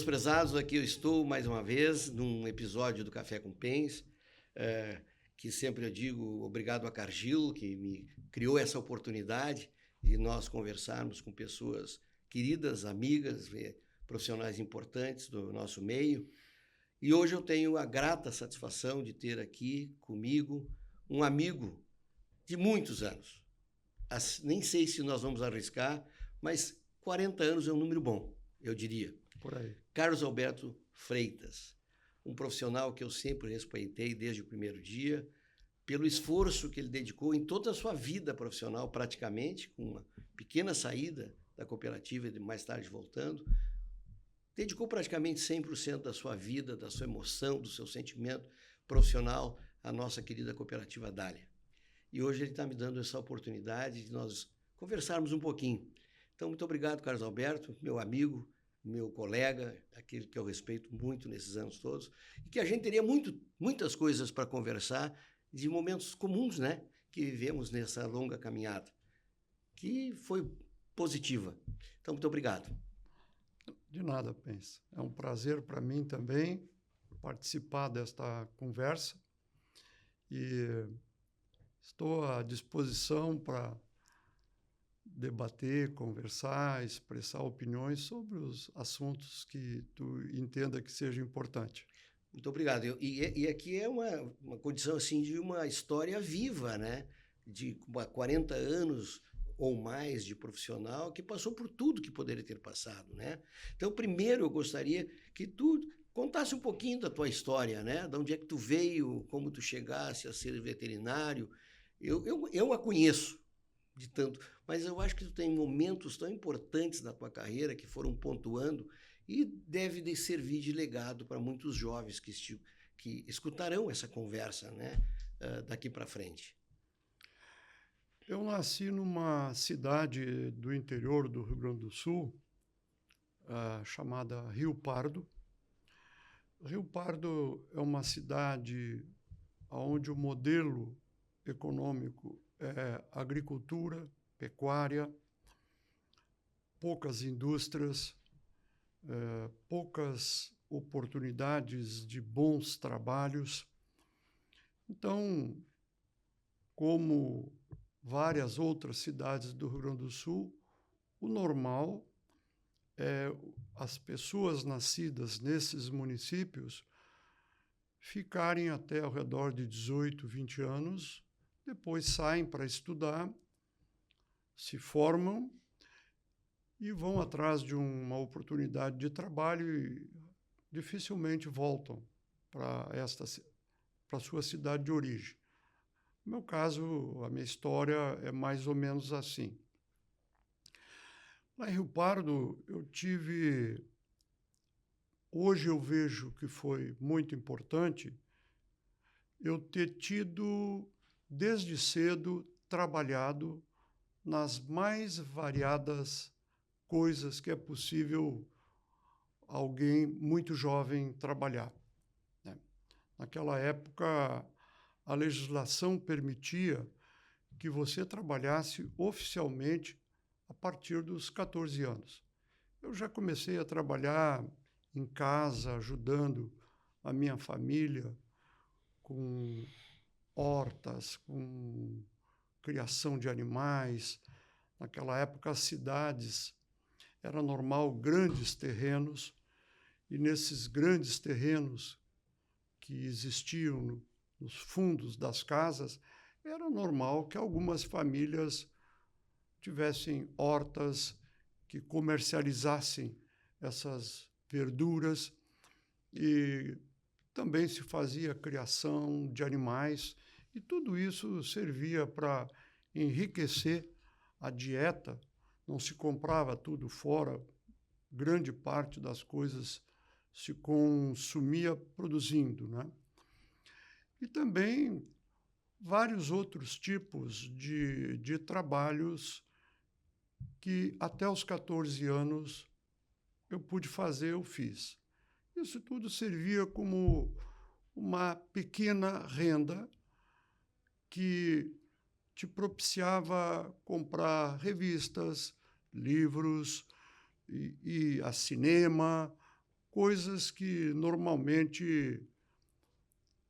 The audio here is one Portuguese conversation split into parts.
prezados, aqui eu estou mais uma vez num episódio do Café com Pens, que sempre eu digo obrigado a Cargill, que me criou essa oportunidade de nós conversarmos com pessoas queridas, amigas, profissionais importantes do nosso meio. E hoje eu tenho a grata satisfação de ter aqui comigo um amigo de muitos anos. Nem sei se nós vamos arriscar, mas 40 anos é um número bom, eu diria. Por aí. Carlos Alberto Freitas, um profissional que eu sempre respeitei desde o primeiro dia, pelo esforço que ele dedicou em toda a sua vida profissional, praticamente, com uma pequena saída da cooperativa e mais tarde voltando, dedicou praticamente 100% da sua vida, da sua emoção, do seu sentimento profissional à nossa querida cooperativa Dália. E hoje ele está me dando essa oportunidade de nós conversarmos um pouquinho. Então, muito obrigado, Carlos Alberto, meu amigo, meu colega, aquele que eu respeito muito nesses anos todos, e que a gente teria muitas coisas para conversar de momentos comuns, né, que vivemos nessa longa caminhada, que foi positiva. Então, muito obrigado. De nada, Pens. É um prazer para mim também participar desta conversa e estou à disposição para debater, conversar, expressar opiniões sobre os assuntos que tu entenda que seja importante. Muito obrigado. E aqui é uma condição assim de uma história viva, né? De 40 anos ou mais de profissional que passou por tudo que poderia ter passado, né? Então, primeiro eu gostaria que tu contasse um pouquinho da tua história, né? De onde é que tu veio, como tu chegasse a ser veterinário. Eu a conheço de tanto, mas eu acho que tu tem momentos tão importantes da tua carreira que foram pontuando e deve servir de legado para muitos jovens que escutarão essa conversa, né, daqui para frente. Eu nasci numa cidade do interior do Rio Grande do Sul, chamada Rio Pardo. Rio Pardo é uma cidade onde o modelo econômico é agricultura, pecuária, poucas indústrias, poucas oportunidades de bons trabalhos. Então, como várias outras cidades do Rio Grande do Sul, o normal é as pessoas nascidas nesses municípios ficarem até ao redor de 18, 20 anos, depois saem para estudar, se formam e vão atrás de uma oportunidade de trabalho e dificilmente voltam para a sua cidade de origem. No meu caso, a minha história é mais ou menos assim. Lá em Rio Pardo, hoje eu vejo que foi muito importante eu ter tido, desde cedo, trabalhado nas mais variadas coisas que é possível alguém muito jovem trabalhar, né? Naquela época, a legislação permitia que você trabalhasse oficialmente a partir dos 14 anos. Eu já comecei a trabalhar em casa, ajudando a minha família com hortas, com criação de animais. Naquela época, as cidades, era normal grandes terrenos, e nesses grandes terrenos que existiam nos fundos das casas, era normal que algumas famílias tivessem hortas que comercializassem essas verduras, e também se fazia criação de animais, e tudo isso servia para enriquecer a dieta. Não se comprava tudo fora, grande parte das coisas se consumia produzindo, né? E também vários outros tipos de trabalhos que até os 14 anos eu pude fazer, eu fiz. Isso tudo servia como uma pequena renda que te propiciava comprar revistas, livros, e a cinema, coisas que normalmente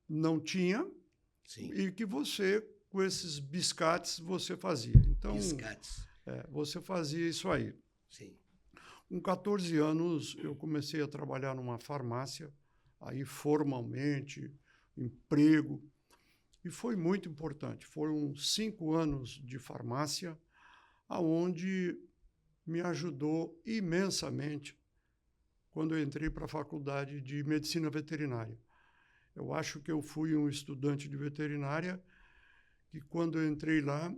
não tinha Sim. e que você, com esses biscates, você fazia. Então, Biscates. você fazia isso aí. Sim. Com 14 anos, eu comecei a trabalhar numa farmácia, aí formalmente, emprego, e foi muito importante. Foram 5 anos de farmácia, aonde me ajudou imensamente quando eu entrei para a faculdade de medicina veterinária. Eu acho que eu fui um estudante de veterinária que, quando eu entrei lá,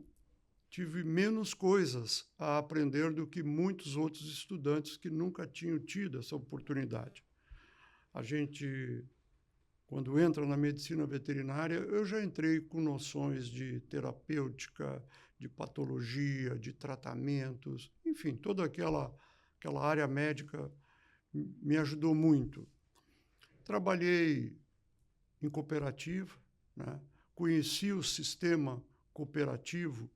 tive menos coisas a aprender do que muitos outros estudantes que nunca tinham tido essa oportunidade. A gente, quando entra na medicina veterinária, eu já entrei com noções de terapêutica, de patologia, de tratamentos, enfim, toda aquela área médica me ajudou muito. Trabalhei em cooperativa, né? Conheci o sistema cooperativo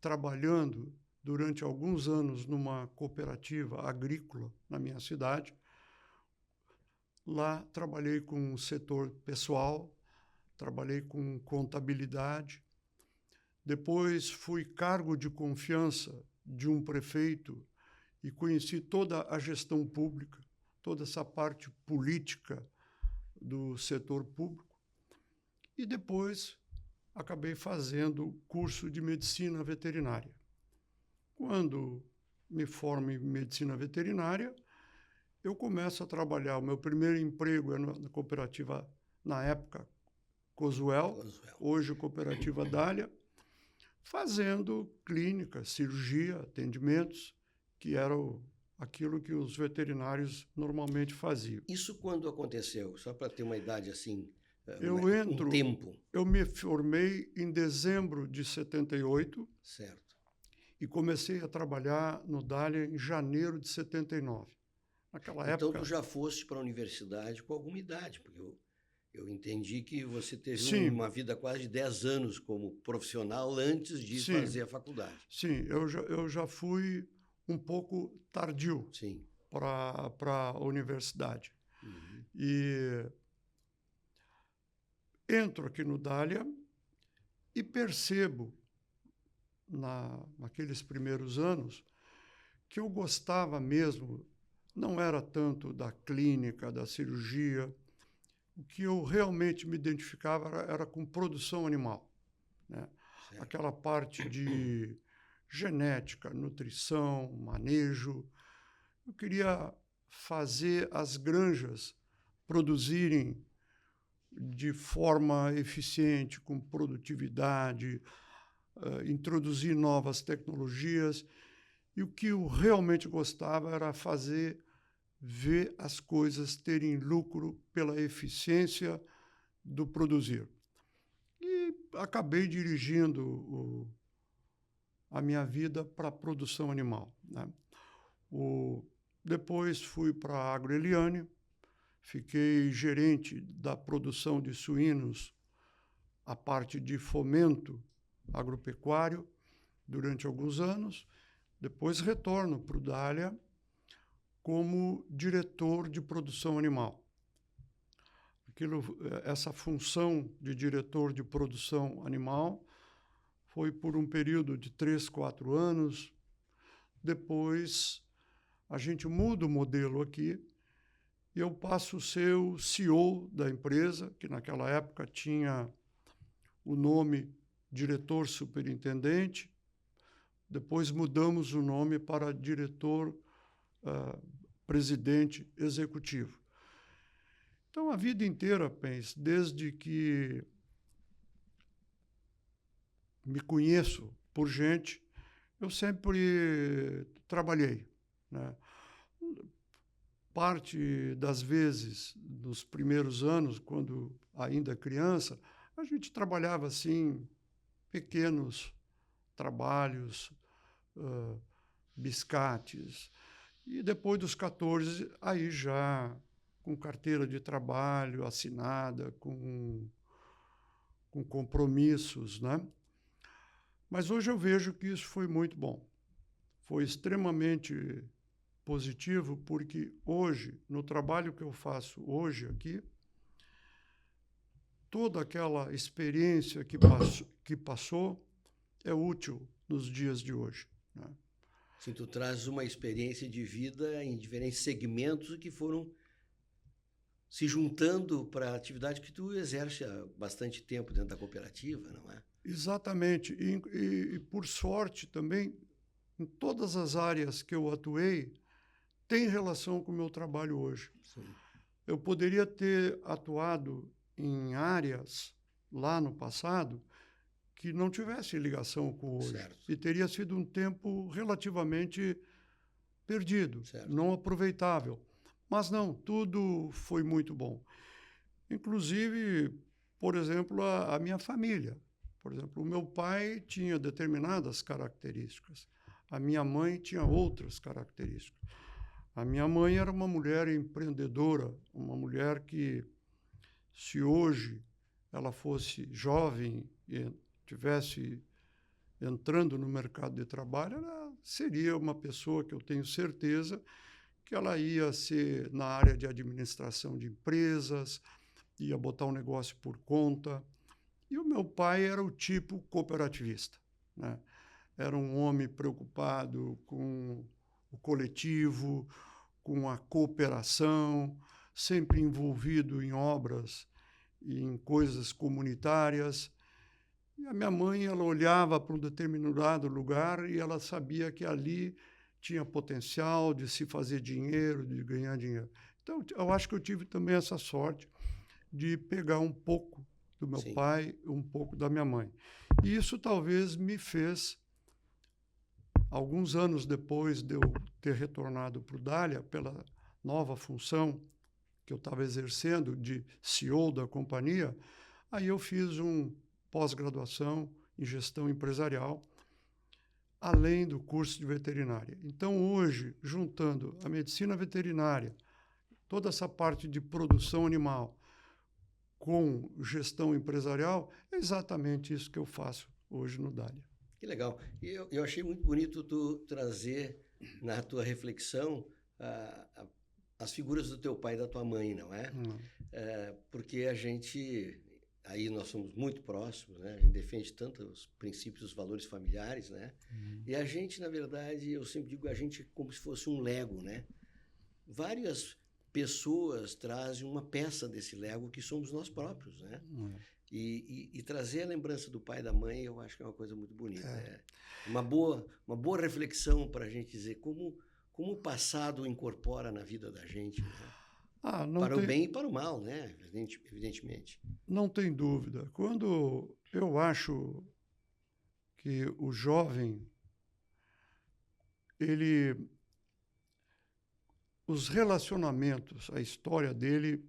trabalhando durante alguns anos numa cooperativa agrícola na minha cidade. Lá trabalhei com o setor pessoal, trabalhei com contabilidade. Depois fui cargo de confiança de um prefeito e conheci toda a gestão pública, toda essa parte política do setor público. E depois acabei fazendo curso de medicina veterinária. Quando me formo em medicina veterinária, eu começo a trabalhar. O meu primeiro emprego é na cooperativa, na época, Cosuel, hoje cooperativa Dália, fazendo clínica, cirurgia, atendimentos, que era aquilo que os veterinários normalmente faziam. Isso quando aconteceu? Só para ter uma idade assim, um tempo. Eu me formei em dezembro de 78. Certo. E comecei a trabalhar no Dália em janeiro de 79. Naquela Então, época... tu já foste para a universidade com alguma idade, porque eu entendi que você teve Sim. uma vida quase de 10 anos como profissional antes de Sim. fazer a faculdade. Sim, eu já fui um pouco tardio para a universidade. Uhum. E entro aqui no Dália e percebo, naqueles primeiros anos, que eu gostava mesmo, não era tanto da clínica, da cirurgia. O que eu realmente me identificava era com produção animal, né? Aquela parte de genética, nutrição, manejo. Eu queria fazer as granjas produzirem de forma eficiente, com produtividade, introduzir novas tecnologias. E o que eu realmente gostava era ver as coisas terem lucro pela eficiência do produzir. E acabei dirigindo a minha vida para a produção animal, né? Depois fui para a Agroeliane, fiquei gerente da produção de suínos, a parte de fomento agropecuário, durante alguns anos. Depois retorno para o Dália como diretor de produção animal. Essa função de diretor de produção animal foi por um período de 3, 4 anos. Depois, a gente muda o modelo aqui e eu passo a ser o CEO da empresa, que naquela época tinha o nome diretor superintendente. Depois mudamos o nome para diretor presidente executivo. Então, a vida inteira, penso, desde que me conheço por gente, eu sempre trabalhei, né? Parte das vezes, nos primeiros anos, quando ainda criança, a gente trabalhava assim, pequenos trabalhos, biscates. E depois dos 14, aí já com carteira de trabalho assinada, com compromissos, né? Mas hoje eu vejo que isso foi muito bom. Foi extremamente positivo, porque hoje, no trabalho que eu faço hoje aqui, toda aquela experiência que passou é útil nos dias de hoje, né? Sim, tu traz uma experiência de vida em diferentes segmentos que foram se juntando para a atividade que tu exerce há bastante tempo dentro da cooperativa, não é? Exatamente. E por sorte também, em todas as áreas que eu atuei, tem relação com o meu trabalho hoje. Sim, Eu poderia ter atuado em áreas lá no passado que não tivesse ligação com hoje. certo, E teria sido um tempo relativamente perdido, certo. não aproveitável. Mas não, tudo foi muito bom. Inclusive, por exemplo, a minha família. Por exemplo, o meu pai tinha determinadas características. A minha mãe tinha outras características. A minha mãe era uma mulher empreendedora, uma mulher que, se hoje ela fosse jovem e tivesse entrando no mercado de trabalho, ela seria uma pessoa que eu tenho certeza que ela ia ser na área de administração de empresas, ia botar um negócio por conta. E o meu pai era o tipo cooperativista, né? Era um homem preocupado com o coletivo, com a cooperação, sempre envolvido em obras e em coisas comunitárias. E a minha mãe, ela olhava para um determinado lugar e ela sabia que ali tinha potencial de se fazer dinheiro, de ganhar dinheiro. Então, eu acho que eu tive também essa sorte de pegar um pouco do meu Sim. pai, um pouco da minha mãe. E isso talvez me fez, alguns anos depois de eu ter retornado para o Dália, pela nova função que eu estava exercendo de CEO da companhia, aí eu fiz um pós-graduação em gestão empresarial, além do curso de veterinária. Então, hoje, juntando a medicina veterinária, toda essa parte de produção animal, com gestão empresarial, é exatamente isso que eu faço hoje no Dália. Que legal. E eu achei muito bonito tu trazer na tua reflexão as figuras do teu pai e da tua mãe, não é? Porque a gente, aí nós somos muito próximos, né? A gente defende tanto os princípios, os valores familiares, né? E a gente, na verdade, eu sempre digo, a gente é como se fosse um Lego, né? Várias pessoas trazem uma peça desse Lego que somos nós próprios, né? E trazer a lembrança do pai e da mãe, eu acho que é uma coisa muito bonita. É uma boa reflexão para a gente dizer como o passado incorpora na vida da gente, né? Para o bem e para o mal, né? Evidentemente. Não tem dúvida. Quando eu acho que o jovem, os relacionamentos, a história dele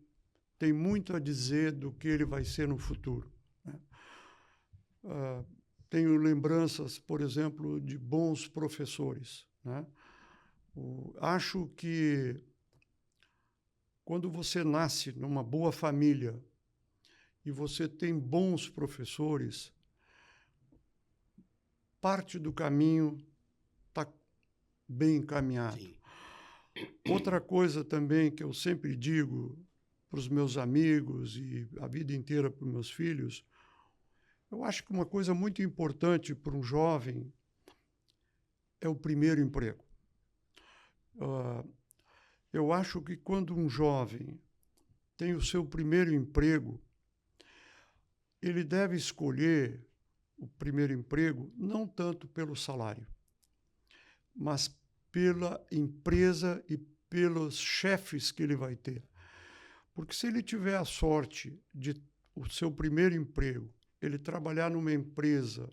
tem muito a dizer do que ele vai ser no futuro, né? Tenho lembranças, por exemplo, de bons professores, né? Acho que quando você nasce numa boa família e você tem bons professores, parte do caminho está bem encaminhado. Sim. Outra coisa também que eu sempre digo para os meus amigos e a vida inteira para os meus filhos, eu acho que uma coisa muito importante para um jovem é o primeiro emprego. Eu acho que quando um jovem tem o seu primeiro emprego, ele deve escolher o primeiro emprego não tanto pelo salário, mas pela empresa e pelos chefes que ele vai ter. Porque se ele tiver a sorte de o seu primeiro emprego, ele trabalhar numa empresa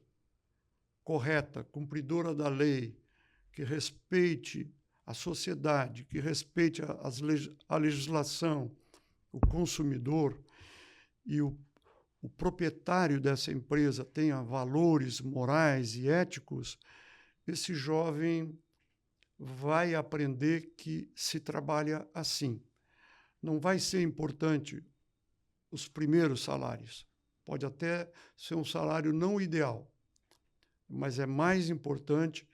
correta, cumpridora da lei, que respeite a sociedade, que respeite a legislação, o consumidor, e o proprietário dessa empresa tenha valores morais e éticos, esse jovem vai aprender que se trabalha assim. Não vai ser importante os primeiros salários. Pode até ser um salário não ideal, mas é mais importante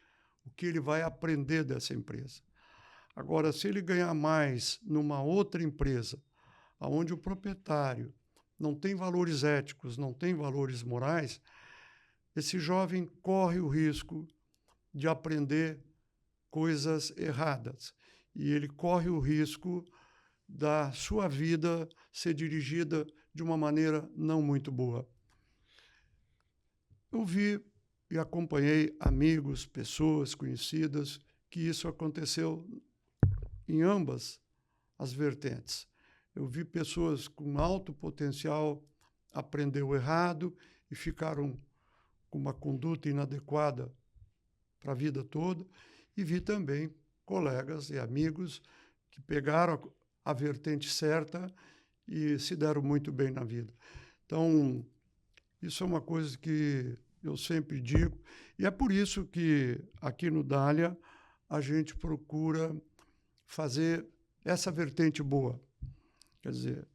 o que ele vai aprender dessa empresa. Agora, se ele ganhar mais numa outra empresa, onde o proprietário não tem valores éticos, não tem valores morais, esse jovem corre o risco de aprender coisas erradas. E ele corre o risco da sua vida ser dirigida de uma maneira não muito boa. Eu vi e acompanhei amigos, pessoas conhecidas, que isso aconteceu em ambas as vertentes. Eu vi pessoas com alto potencial aprender o errado e ficaram com uma conduta inadequada para a vida toda, e vi também colegas e amigos que pegaram a vertente certa e se deram muito bem na vida. Então, isso é uma coisa que eu sempre digo, e é por isso que aqui no Dália a gente procura fazer essa vertente boa. Quer dizer,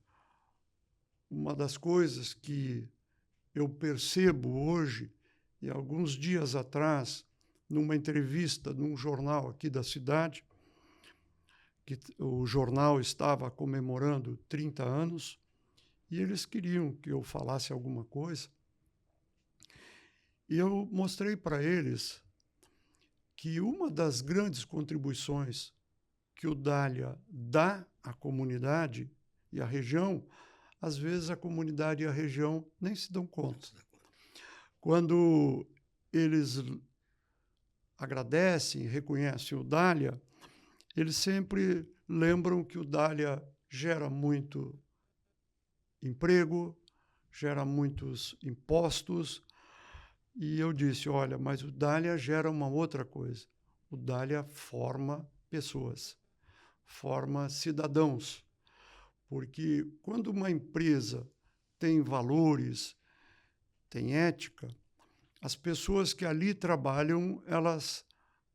uma das coisas que eu percebo hoje, e alguns dias atrás, numa entrevista num jornal aqui da cidade, que o jornal estava comemorando 30 anos, e eles queriam que eu falasse alguma coisa. E eu mostrei para eles que uma das grandes contribuições que o Dália dá à comunidade e à região, às vezes a comunidade e a região nem se dão conta. Quando eles agradecem, reconhecem o Dália, eles sempre lembram que o Dália gera muito emprego, gera muitos impostos. E eu disse, olha, mas o Dália gera uma outra coisa. O Dália forma pessoas, forma cidadãos. Porque quando uma empresa tem valores, tem ética, as pessoas que ali trabalham, elas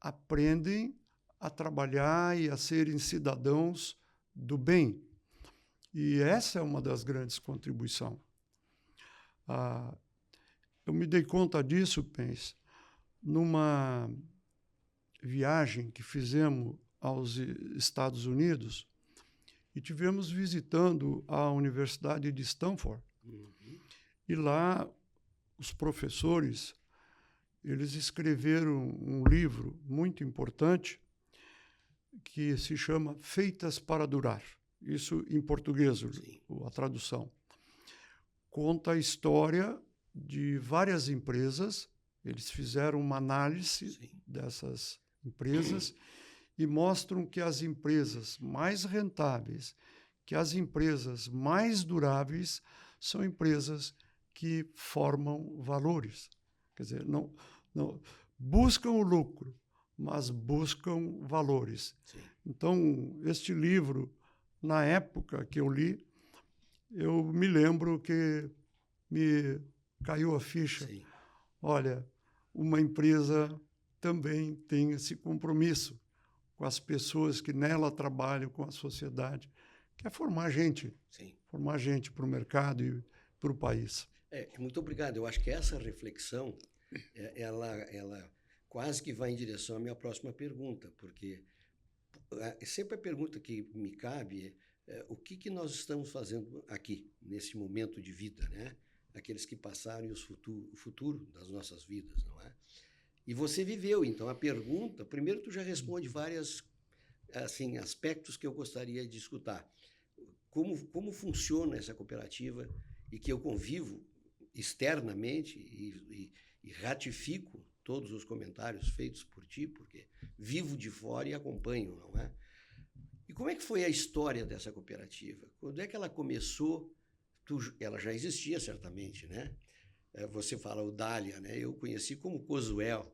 aprendem a trabalhar e a serem cidadãos do bem. E essa é uma das grandes contribuições. Eu me dei conta disso, Pence, numa viagem que fizemos aos Estados Unidos e tivemos visitando a Universidade de Stanford. E lá os professores, eles escreveram um livro muito importante que se chama Feitas para Durar. Isso em português, a tradução. Conta a história de várias empresas, eles fizeram uma análise dessas empresas e mostram que as empresas mais rentáveis, que as empresas mais duráveis são empresas que formam valores. Quer dizer, não buscam o lucro, mas buscam valores. Sim. Então, este livro, na época que eu li, eu me lembro que me caiu a ficha. Sim. Olha, uma empresa também tem esse compromisso com as pessoas que nela trabalham, com a sociedade, que é formar gente. Sim. Formar gente para o mercado e para o país. Muito obrigado. Eu acho que essa reflexão, ela quase que vai em direção à minha próxima pergunta, porque sempre a pergunta que me cabe é o que nós estamos fazendo aqui, nesse momento de vida, né? Aqueles que passaram e o futuro das nossas vidas, não é? E você viveu, então, a pergunta, primeiro tu já responde vários aspectos que eu gostaria de escutar. Como funciona essa cooperativa e que eu convivo externamente e ratifico todos os comentários feitos por ti, porque vivo de fora e acompanho, não é? E como é que foi a história dessa cooperativa? Quando é que ela começou? Ela já existia, certamente, né? Você fala o Dália, né? Eu conheci como Cosuel.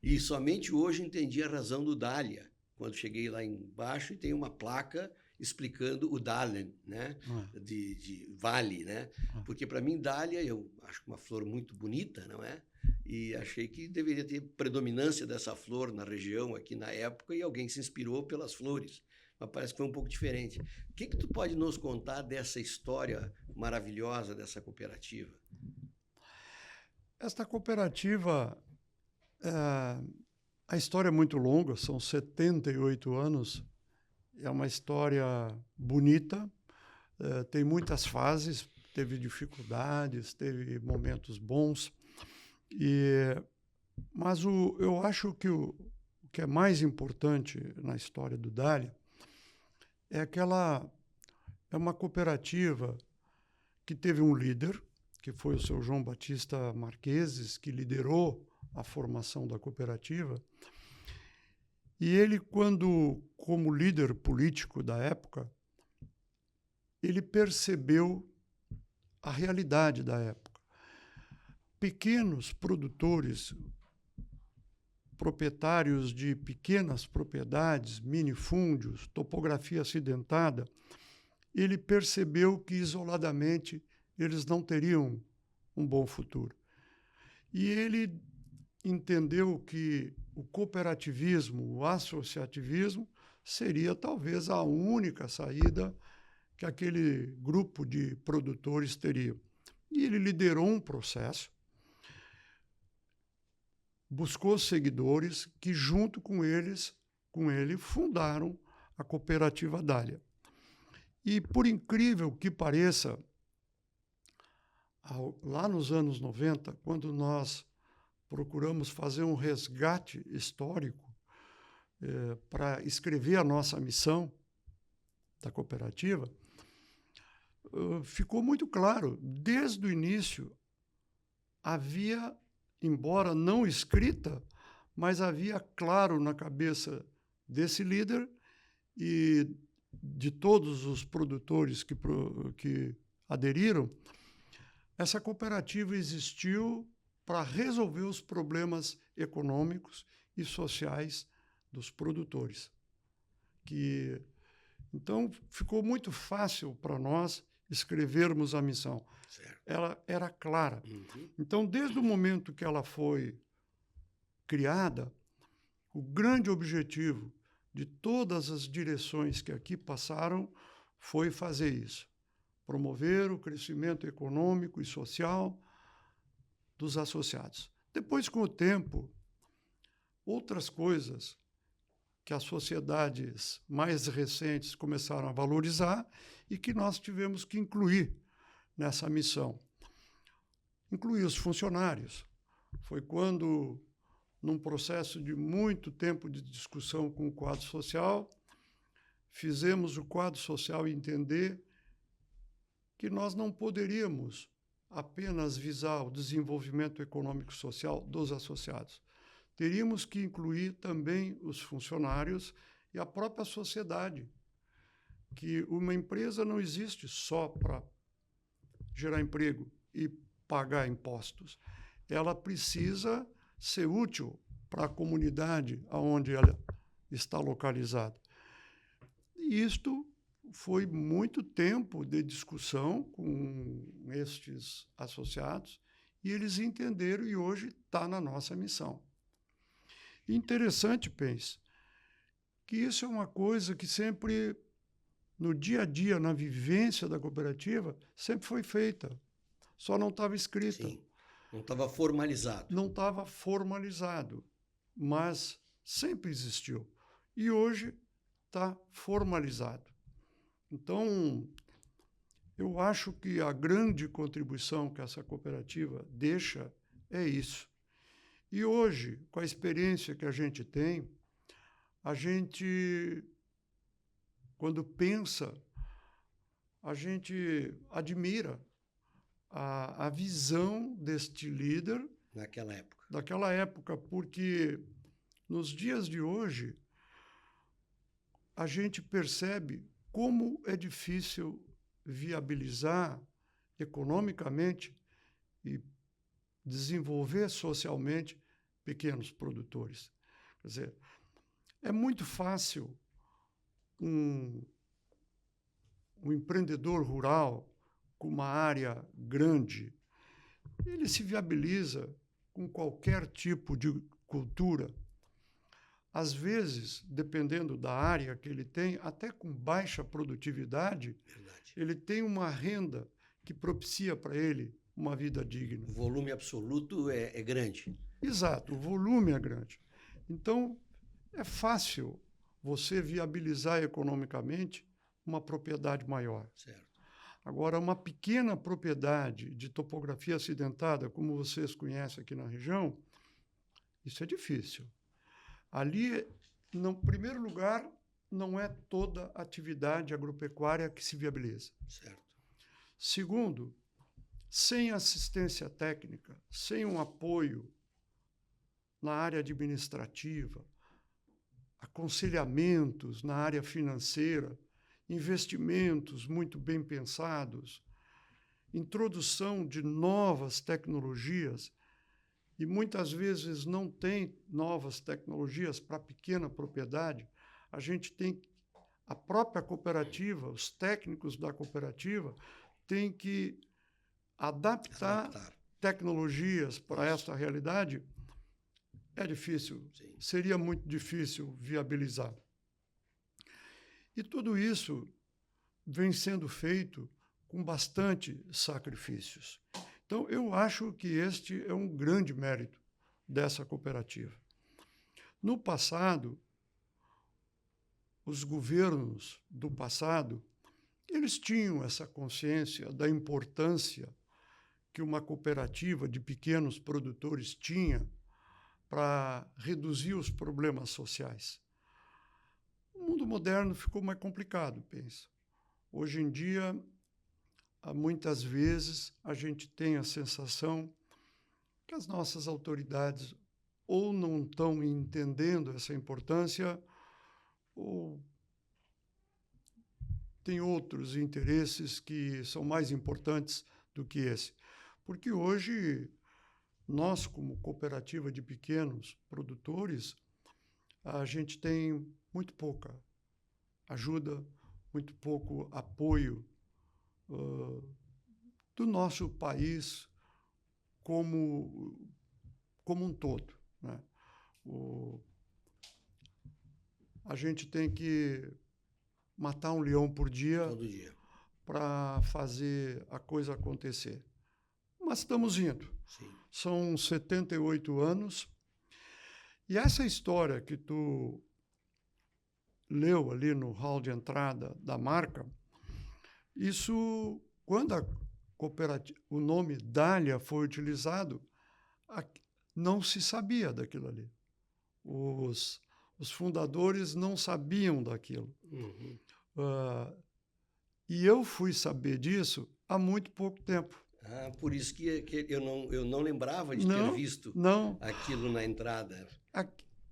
E somente hoje entendi a razão do Dália, quando cheguei lá embaixo e tem uma placa explicando o Dalen, né? De vale, né? Porque para mim Dália, eu acho uma flor muito bonita, não é? E achei que deveria ter predominância dessa flor na região aqui na época e alguém se inspirou pelas flores. Mas parece que foi um pouco diferente. O que tu pode nos contar dessa história maravilhosa dessa cooperativa? Esta cooperativa, a história é muito longa, são 78 anos é uma história bonita, tem muitas fases, teve dificuldades, teve momentos bons, mas eu acho que o que é mais importante na história do Dália é uma cooperativa que teve um líder, que foi o seu João Batista Marqueses, que liderou a formação da cooperativa. E ele, como líder político da época, ele percebeu a realidade da época. Pequenos produtores, proprietários de pequenas propriedades, minifúndios, topografia acidentada, ele percebeu que, isoladamente, eles não teriam um bom futuro. E ele entendeu que o cooperativismo, o associativismo, seria talvez a única saída que aquele grupo de produtores teria. E ele liderou um processo, buscou seguidores que, junto com ele, fundaram a cooperativa Dália. E, por incrível que pareça, lá nos anos 90, quando nós procuramos fazer um resgate histórico para escrever a nossa missão da cooperativa, ficou muito claro, desde o início, havia, embora não escrita, mas havia claro na cabeça desse líder e de todos os produtores que aderiram, essa cooperativa existiu para resolver os problemas econômicos e sociais dos produtores. Então, ficou muito fácil para nós escrevermos a missão. Certo. Ela era clara. Uhum. Então, desde o momento que ela foi criada, o grande objetivo de todas as direções que aqui passaram foi fazer isso. Promover o crescimento econômico e social dos associados. Depois, com o tempo, outras coisas que as sociedades mais recentes começaram a valorizar e que nós tivemos que incluir nessa missão. Incluir os funcionários. Foi quando, num processo de muito tempo de discussão com o quadro social, fizemos o quadro social entender que nós não poderíamos apenas visar o desenvolvimento econômico e social dos associados. Teríamos que incluir também os funcionários e a própria sociedade, que uma empresa não existe só para gerar emprego e pagar impostos. Ela precisa ser útil para a comunidade onde ela está localizada. E isto foi muito tempo de discussão com estes associados e eles entenderam e hoje está na nossa missão. Interessante, pense, que isso é uma coisa que sempre, no dia a dia, na vivência da cooperativa, sempre foi feita. Só não estava escrita. Sim, não estava formalizado. Não estava formalizado, mas sempre existiu. E hoje está formalizado. Então, eu acho que a grande contribuição que essa cooperativa deixa é isso. E hoje, com a experiência que a gente tem, a gente, quando pensa, a gente admira a visão deste líder daquela época, porque nos dias de hoje a gente percebe como é difícil viabilizar economicamente e desenvolver socialmente pequenos produtores. Quer dizer, é muito fácil um empreendedor rural com uma área grande, ele se viabiliza com qualquer tipo de cultura. Às vezes, dependendo da área que ele tem, até com baixa produtividade, ele tem uma renda que propicia para ele uma vida digna. O volume absoluto é grande. Exato, o volume é grande. Então, é fácil você viabilizar economicamente uma propriedade maior. Certo. Agora, uma pequena propriedade de topografia acidentada, como vocês conhecem aqui na região, isso é difícil. Ali, no primeiro lugar, não é toda atividade agropecuária que se viabiliza. Certo. Segundo, sem assistência técnica, sem um apoio na área administrativa, aconselhamentos na área financeira, investimentos muito bem pensados, introdução de novas tecnologias, e muitas vezes não tem novas tecnologias para pequena propriedade, a gente tem a própria cooperativa, os técnicos da cooperativa têm que adaptar tecnologias para esta realidade. É difícil, Sim. Seria muito difícil viabilizar. E tudo isso vem sendo feito com bastante sacrifícios. Então, eu acho que este é um grande mérito dessa cooperativa. No passado, os governos do passado, eles tinham essa consciência da importância que uma cooperativa de pequenos produtores tinha para reduzir os problemas sociais. O mundo moderno ficou mais complicado, pensa. Hoje em dia, muitas vezes, a gente tem a sensação que as nossas autoridades ou não estão entendendo essa importância, ou tem outros interesses que são mais importantes do que esse. Porque hoje, nós, como cooperativa de pequenos produtores, a gente tem muito pouca ajuda, muito pouco apoio do nosso país como um todo, né? A gente tem que matar um leão por dia Todo dia. para fazer a coisa acontecer. Mas estamos indo. Sim. São 78 anos. E essa história que tu leu ali no hall de entrada da marca, isso, quando o nome Dália foi utilizado, não se sabia daquilo ali. Os fundadores não sabiam daquilo. Uhum. E eu fui saber disso há muito pouco tempo. Por isso que eu não lembrava de ter visto aquilo na entrada.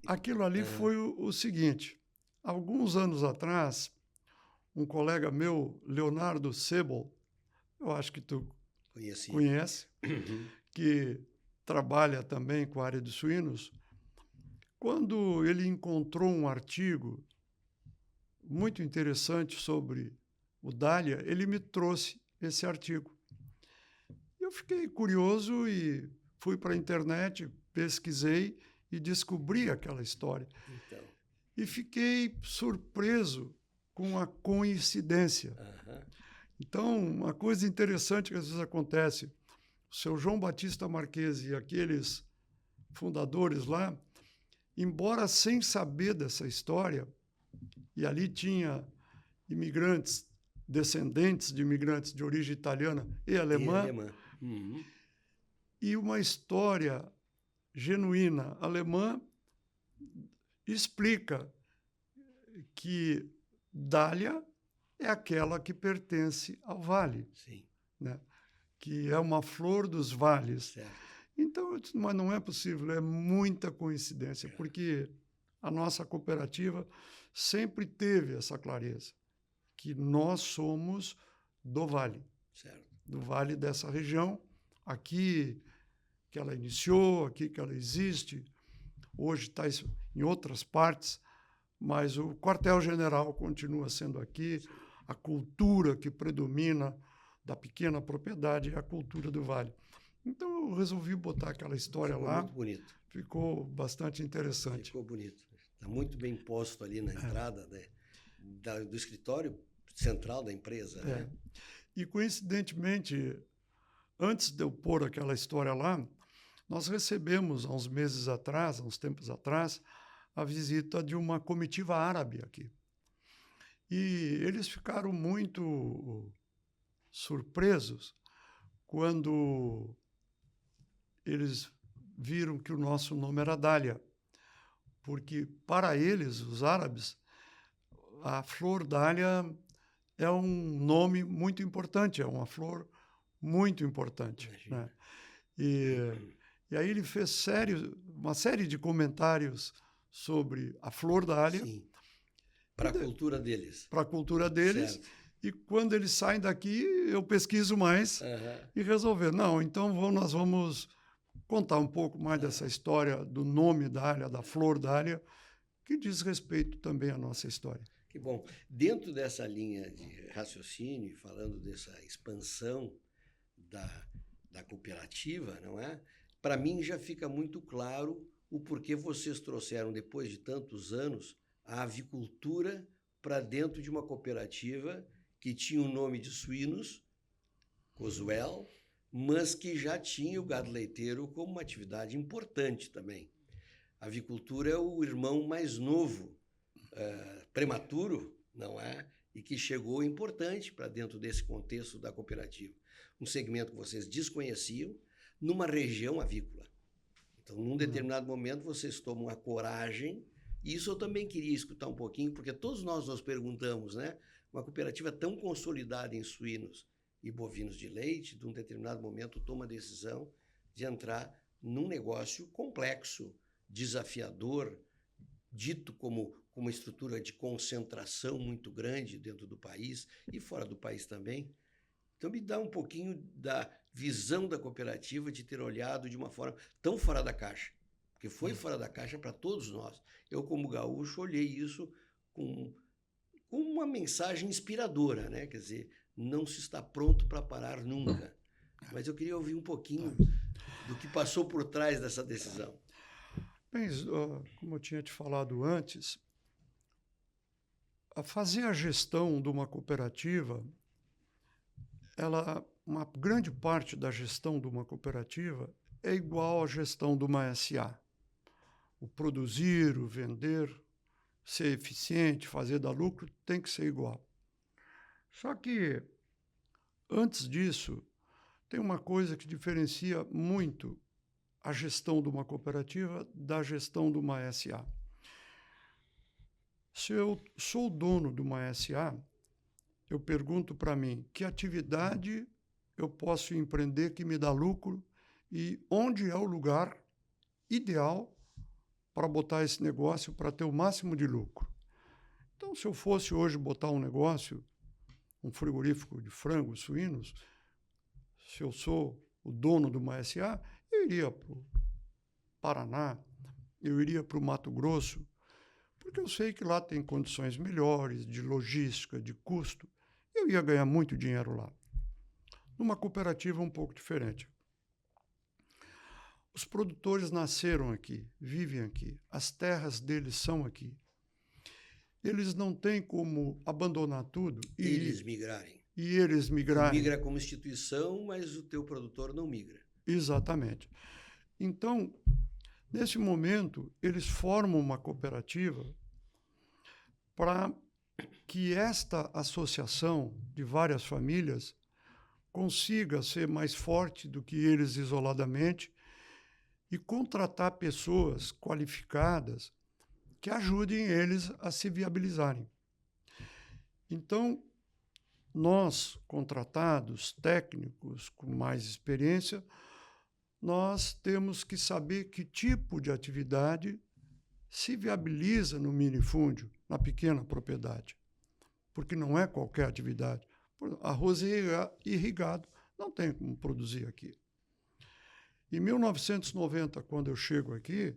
Aquilo ali foi o seguinte. Alguns anos atrás, um colega meu, Leonardo Sebel, eu acho que tu conhece, que trabalha também com a área de suínos, quando ele encontrou um artigo muito interessante sobre o Dália, ele me trouxe esse artigo. Eu fiquei curioso e fui para a internet, pesquisei e descobri aquela história. Então. E fiquei surpreso com a coincidência. Uhum. Então, uma coisa interessante que às vezes acontece, o seu João Batista Marquesi e aqueles fundadores lá, embora sem saber dessa história, e ali tinha imigrantes, descendentes de imigrantes de origem italiana e alemã, Uhum. e uma história genuína alemã explica que Dália é aquela que pertence ao vale. Sim. Né? Que é uma flor dos vales. Certo. Então, eu disse, mas não é possível, é muita coincidência, porque a nossa cooperativa sempre teve essa clareza, que nós somos do vale. Certo. Do vale dessa região, aqui que ela iniciou, aqui que ela existe, hoje está em outras partes, mas o quartel-general continua sendo aqui, a cultura que predomina da pequena propriedade é a cultura do vale. Então, eu resolvi botar aquela história lá. Ficou muito bonito. Ficou bastante interessante. Ficou bonito. Está muito bem posto ali na entrada do escritório central da empresa. Né? E, coincidentemente, antes de eu pôr aquela história lá, nós recebemos, há uns meses atrás, há uns tempos atrás, a visita de uma comitiva árabe aqui. E eles ficaram muito surpresos quando eles viram que o nosso nome era dália, porque para eles, os árabes, a flor dália é um nome muito importante, é uma flor muito importante, né? E aí ele fez uma série de comentários sobre a flor dália. Sim. Para a cultura deles. Para a cultura deles. Certo. E quando eles saem daqui, eu pesquiso mais e resolver. Não, então nós vamos contar um pouco mais dessa história do nome dália, da flor dália, que diz respeito também à nossa história. Que bom. Dentro dessa linha de raciocínio, falando dessa expansão da cooperativa, não é? Para mim já fica muito claro o porquê vocês trouxeram, depois de tantos anos, a avicultura para dentro de uma cooperativa que tinha o nome de suínos, Cosuel, mas que já tinha o gado leiteiro como uma atividade importante também. A avicultura é o irmão mais novo, prematuro, não é? E que chegou importante para dentro desse contexto da cooperativa. Um segmento que vocês desconheciam numa região avícola. Então, num determinado momento, vocês tomam a coragem, e isso eu também queria escutar um pouquinho, porque todos nós nos perguntamos, né? Uma cooperativa tão consolidada em suínos e bovinos de leite, de um determinado momento, toma a decisão de entrar num negócio complexo, desafiador, dito como uma estrutura de concentração muito grande dentro do país e fora do país também. Então, me dá um pouquinho da visão da cooperativa de ter olhado de uma forma tão fora da caixa, porque foi fora da caixa para todos nós. Eu, como gaúcho, olhei isso com uma mensagem inspiradora, né? Quer dizer, não se está pronto para parar nunca. Mas eu queria ouvir um pouquinho do que passou por trás dessa decisão. Bem, como eu tinha te falado antes, fazer a gestão de uma cooperativa, uma grande parte da gestão de uma cooperativa é igual à gestão de uma SA. O produzir, o vender, ser eficiente, fazer dar lucro, tem que ser igual. Só que, antes disso, tem uma coisa que diferencia muito a gestão de uma cooperativa da gestão de uma SA. Se eu sou dono de uma SA, eu pergunto para mim que atividade eu posso empreender que me dá lucro e onde é o lugar ideal para botar esse negócio para ter o máximo de lucro. Então, se eu fosse hoje botar um negócio, um frigorífico de frangos, suínos, se eu sou o dono de uma SA, eu iria para o Paraná, eu iria para o Mato Grosso, porque eu sei que lá tem condições melhores de logística, de custo. Eu ia ganhar muito dinheiro lá. Numa cooperativa um pouco diferente. Os produtores nasceram aqui, vivem aqui, as terras deles são aqui. Eles não têm como abandonar tudo e eles migrarem. E eles migrarem. Migra como instituição, mas o teu produtor não migra. Exatamente. Então, nesse momento, eles formam uma cooperativa para que esta associação de várias famílias consiga ser mais forte do que eles isoladamente e contratar pessoas qualificadas que ajudem eles a se viabilizarem. Então, nós, contratados, técnicos com mais experiência, nós temos que saber que tipo de atividade se viabiliza no minifúndio, na pequena propriedade. Porque não é qualquer atividade. Arroz irrigado não tem como produzir aqui. Em 1990, quando eu chego aqui,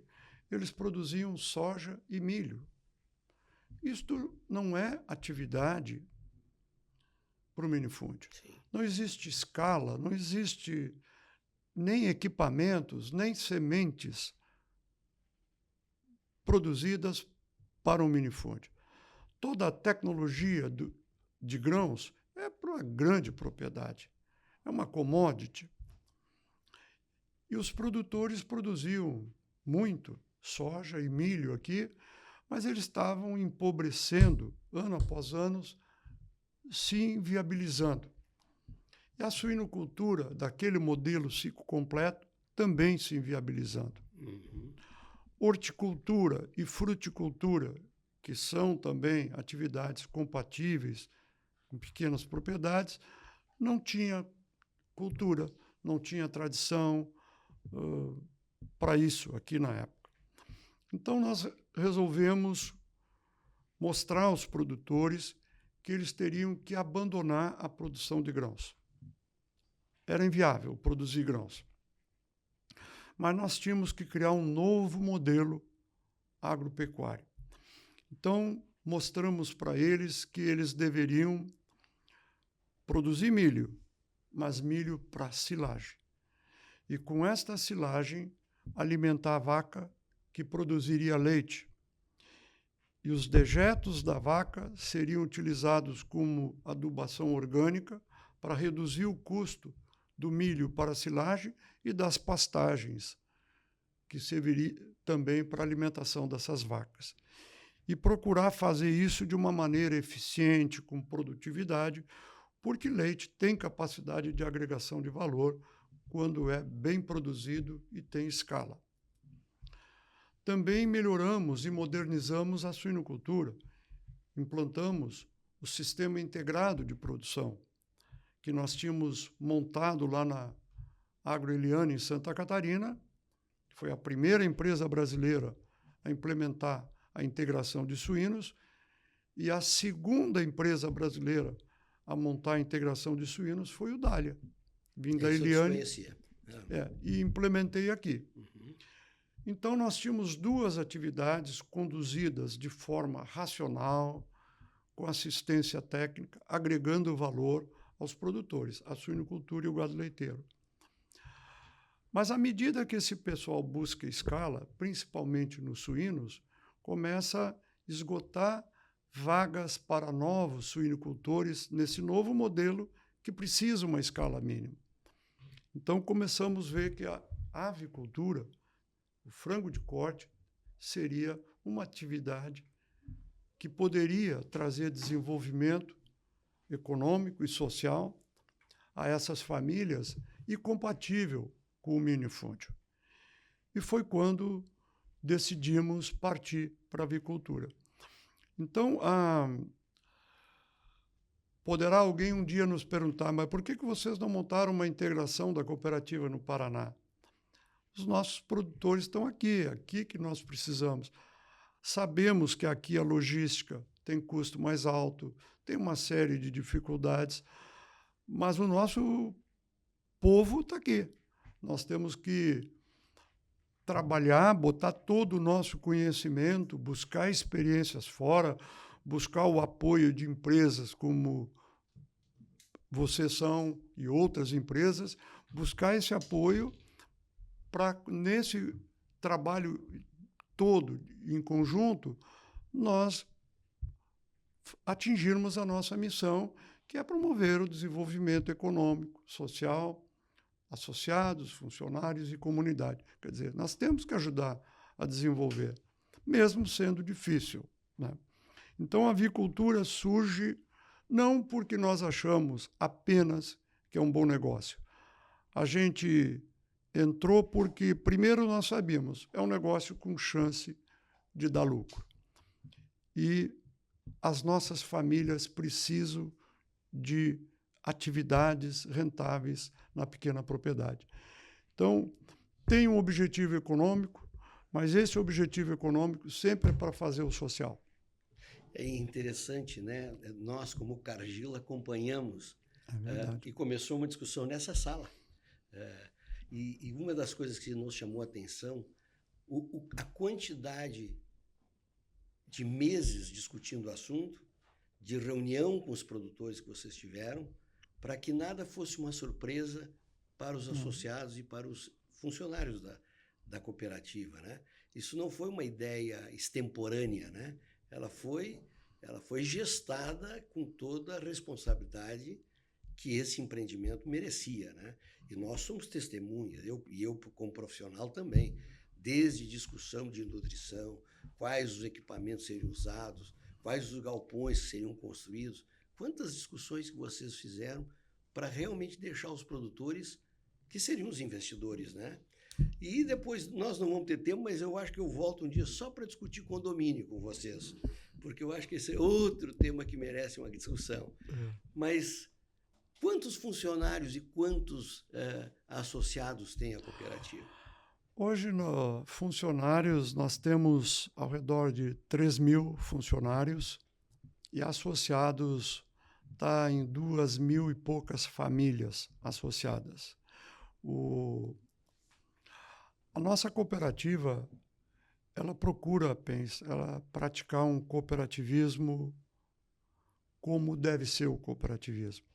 eles produziam soja e milho. Isto não é atividade para o minifúndio. Sim. Não existe escala, não existe nem equipamentos, nem sementes produzidas para o minifúndio. Toda a tecnologia de grãos é para uma grande propriedade. É uma commodity. E os produtores produziam muito soja e milho aqui mas eles estavam empobrecendo, ano após ano, se inviabilizando. E a suinocultura, daquele modelo ciclo completo, também se inviabilizando. Horticultura e fruticultura, que são também atividades compatíveis com pequenas propriedades, não tinha cultura, não tinha tradição para isso aqui na época. Então, nós resolvemos mostrar aos produtores que eles teriam que abandonar a produção de grãos. Era inviável produzir grãos. Mas nós tínhamos que criar um novo modelo agropecuário. Então, mostramos para eles que eles deveriam produzir milho, mas milho para silagem. E com esta silagem, alimentar a vaca que produziria leite. E os dejetos da vaca seriam utilizados como adubação orgânica para reduzir o custo do milho para a silagem e das pastagens, que serviria também para a alimentação dessas vacas. E procurar fazer isso de uma maneira eficiente, com produtividade, porque leite tem capacidade de agregação de valor quando é bem produzido e tem escala. Também melhoramos e modernizamos a suinocultura. Implantamos o sistema integrado de produção, que nós tínhamos montado lá na Agroeliana, em Santa Catarina. Foi a primeira empresa brasileira a implementar a integração de suínos e a segunda empresa brasileira a montar a integração de suínos foi o Dália. Vim da Eliane e implementei aqui. Então, nós tínhamos duas atividades conduzidas de forma racional, com assistência técnica, agregando valor aos produtores, a suinocultura e o gado leiteiro. Mas, à medida que esse pessoal busca escala, principalmente nos suínos, começa a esgotar vagas para novos suinocultores nesse novo modelo que precisa uma escala mínima. Então, começamos a ver que a avicultura, o frango de corte, seria uma atividade que poderia trazer desenvolvimento econômico e social a essas famílias e compatível com o minifúndio. E foi quando decidimos partir para a avicultura. Então, poderá alguém um dia nos perguntar, mas por que vocês não montaram uma integração da cooperativa no Paraná? Os nossos produtores estão aqui que nós precisamos. Sabemos que aqui a logística tem custo mais alto, tem uma série de dificuldades, mas o nosso povo está aqui. Nós temos que trabalhar, botar todo o nosso conhecimento, buscar experiências fora, buscar o apoio de empresas como vocês são e outras empresas, buscar esse apoio para, nesse trabalho todo, em conjunto, nós atingirmos a nossa missão, que é promover o desenvolvimento econômico, social, associados, funcionários e comunidade. Quer dizer, nós temos que ajudar a desenvolver, mesmo sendo difícil, né? Então, a avicultura surge não porque nós achamos apenas que é um bom negócio. A gente entrou porque, primeiro, nós sabíamos, é um negócio com chance de dar lucro. E as nossas famílias precisam de atividades rentáveis na pequena propriedade. Então, tem um objetivo econômico, mas esse objetivo econômico sempre é para fazer o social. É interessante, né? Nós, como Cargill, acompanhamos e começou uma discussão nessa sala. E uma das coisas que nos chamou a atenção, a quantidade de meses discutindo o assunto, de reunião com os produtores que vocês tiveram, para que nada fosse uma surpresa para os associados e para os funcionários da cooperativa, né? Isso não foi uma ideia extemporânea, né? Ela foi gestada com toda a responsabilidade que esse empreendimento merecia, né? E nós somos testemunhas, eu como profissional também, desde discussão de nutrição, quais os equipamentos seriam usados, quais os galpões que seriam construídos, quantas discussões que vocês fizeram para realmente deixar os produtores, que seriam os investidores, né? E depois, nós não vamos ter tempo, mas eu acho que eu volto um dia só para discutir condomínio com vocês, porque eu acho que esse é outro tema que merece uma discussão. Mas quantos funcionários e quantos associados tem a cooperativa? Hoje, funcionários, nós temos ao redor de 3.000 funcionários e associados está em 2.000 e poucas famílias associadas. A nossa cooperativa, ela procura praticar um cooperativismo como deve ser o cooperativismo.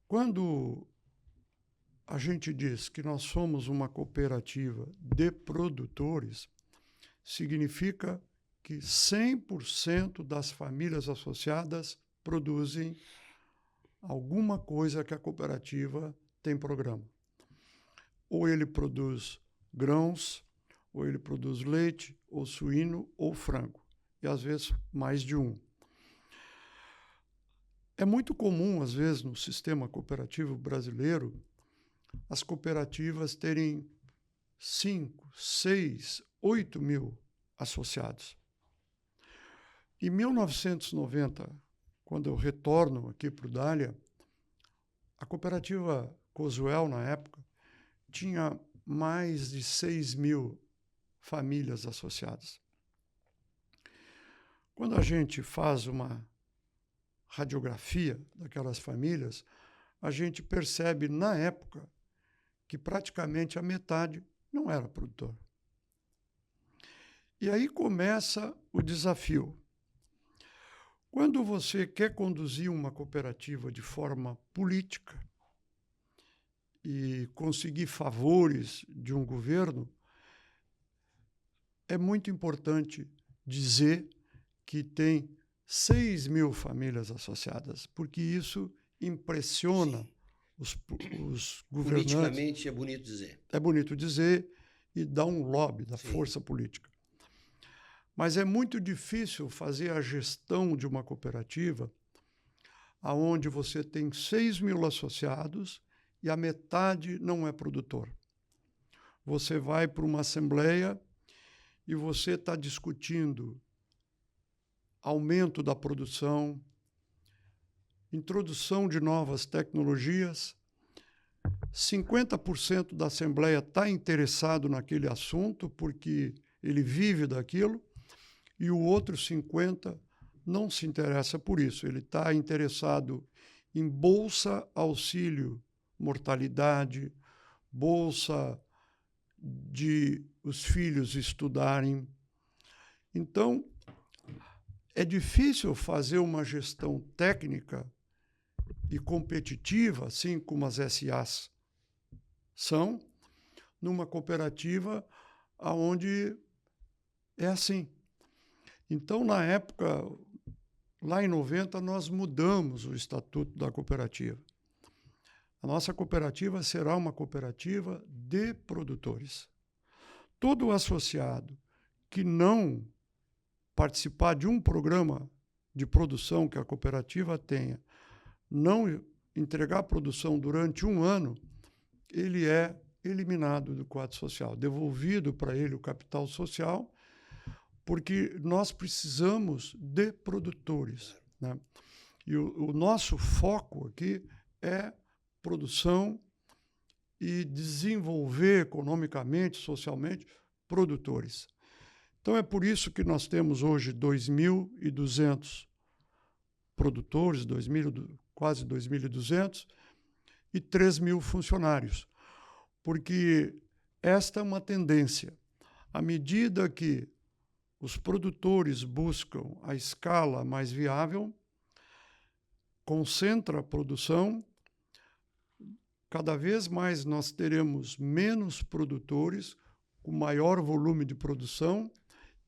Quando a gente diz que nós somos uma cooperativa de produtores, significa que 100% das famílias associadas produzem alguma coisa que a cooperativa tem programa. Ou ele produz grãos, ou ele produz leite, ou suíno, ou frango. E, às vezes, mais de um. É muito comum, às vezes, no sistema cooperativo brasileiro, as cooperativas terem 5, 6, 8 mil associados. Em 1990, quando eu retorno aqui para o Dália, a cooperativa Cosuel, na época, tinha mais de 6.000 famílias associadas. Quando a gente faz uma radiografia daquelas famílias, a gente percebe, na época, que praticamente a metade não era produtor. E aí começa o desafio. Quando você quer conduzir uma cooperativa de forma política e conseguir favores de um governo, é muito importante dizer que tem 6.000 famílias associadas, porque isso impressiona os governantes. Politicamente é bonito dizer. É bonito dizer e dá um lobby da força política. Mas é muito difícil fazer a gestão de uma cooperativa onde você tem 6.000 associados e a metade não é produtor. Você vai para uma assembleia e você está discutindo aumento da produção, introdução de novas tecnologias. 50% da Assembleia está interessado naquele assunto porque ele vive daquilo, e o outro 50% não se interessa por isso. Ele está interessado em bolsa, auxílio, mortalidade, bolsa de os filhos estudarem. Então, é difícil fazer uma gestão técnica e competitiva, assim como as SAs são, numa cooperativa onde é assim. Então, na época, lá em 90, nós mudamos o estatuto da cooperativa. A nossa cooperativa será uma cooperativa de produtores. Todo associado que não participar de um programa de produção que a cooperativa tenha, não entregar produção durante um ano, ele é eliminado do quadro social, devolvido para ele o capital social, porque nós precisamos de produtores, né? E o nosso foco aqui é produção e desenvolver economicamente, socialmente, produtores. Então, é por isso que nós temos hoje 2.200 produtores, quase 2.200, e 3.000 funcionários, porque esta é uma tendência. À medida que os produtores buscam a escala mais viável, concentra a produção, cada vez mais nós teremos menos produtores, com maior volume de produção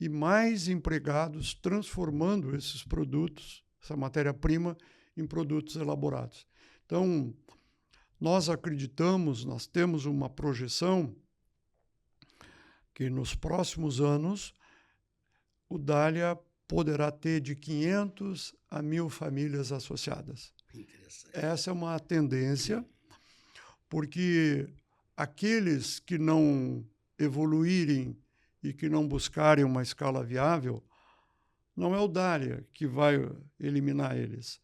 e mais empregados transformando esses produtos, essa matéria-prima, em produtos elaborados. Então, nós acreditamos, nós temos uma projeção que nos próximos anos o Dália poderá ter de 500 a 1.000 famílias associadas. Interessante. Essa é uma tendência, porque aqueles que não evoluírem e que não buscarem uma escala viável, não é o Dália que vai eliminar eles.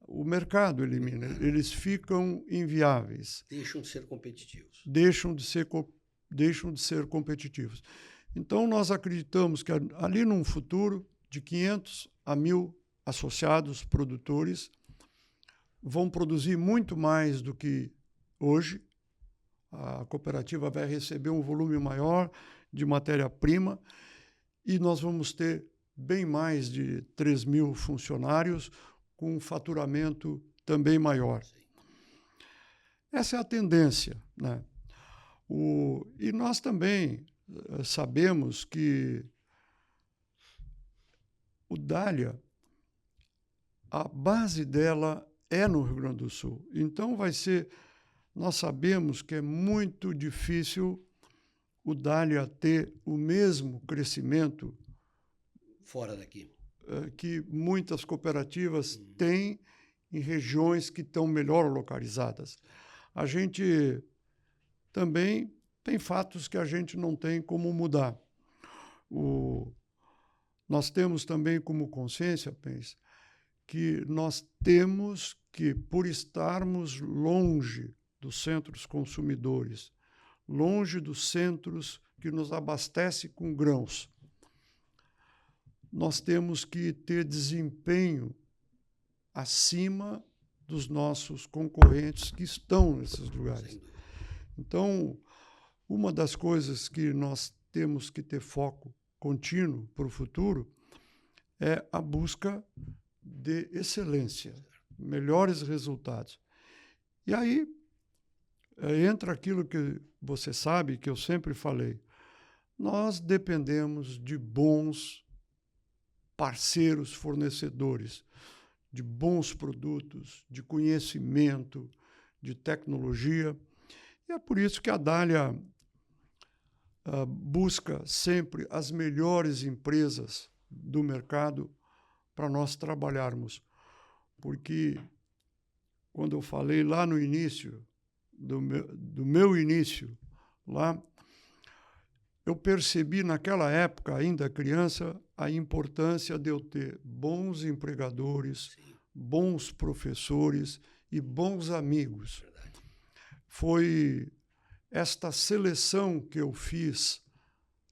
O mercado elimina, eles ficam inviáveis. Deixam de ser competitivos. Deixam de ser competitivos. Então, nós acreditamos que ali num futuro, de 500 a 1.000 associados produtores, vão produzir muito mais do que hoje. A cooperativa vai receber um volume maior de matéria-prima e nós vamos ter bem mais de 3.000 funcionários com um faturamento também maior. Sim. Essa é a tendência, né? E nós também sabemos que o Dália, a base dela é no Rio Grande do Sul. Então nós sabemos que é muito difícil o Dália ter o mesmo crescimento fora daqui que muitas cooperativas têm em regiões que estão melhor localizadas. A gente também tem fatos que a gente não tem como mudar. Nós temos também como consciência, pensa, que nós temos que, por estarmos longe dos centros consumidores, longe dos centros que nos abastecem com grãos, nós temos que ter desempenho acima dos nossos concorrentes que estão nesses lugares. Então, uma das coisas que nós temos que ter foco contínuo para o futuro é a busca de excelência, melhores resultados. E aí entra aquilo que você sabe, que eu sempre falei. Nós dependemos de bons parceiros fornecedores, de bons produtos, de conhecimento, de tecnologia. E é por isso que a Dália busca sempre as melhores empresas do mercado para nós trabalharmos. Porque, quando eu falei lá no início, do meu início, lá, eu percebi naquela época, ainda criança, a importância de eu ter bons empregadores, Sim. bons professores e bons amigos. Verdade. Foi esta seleção que eu fiz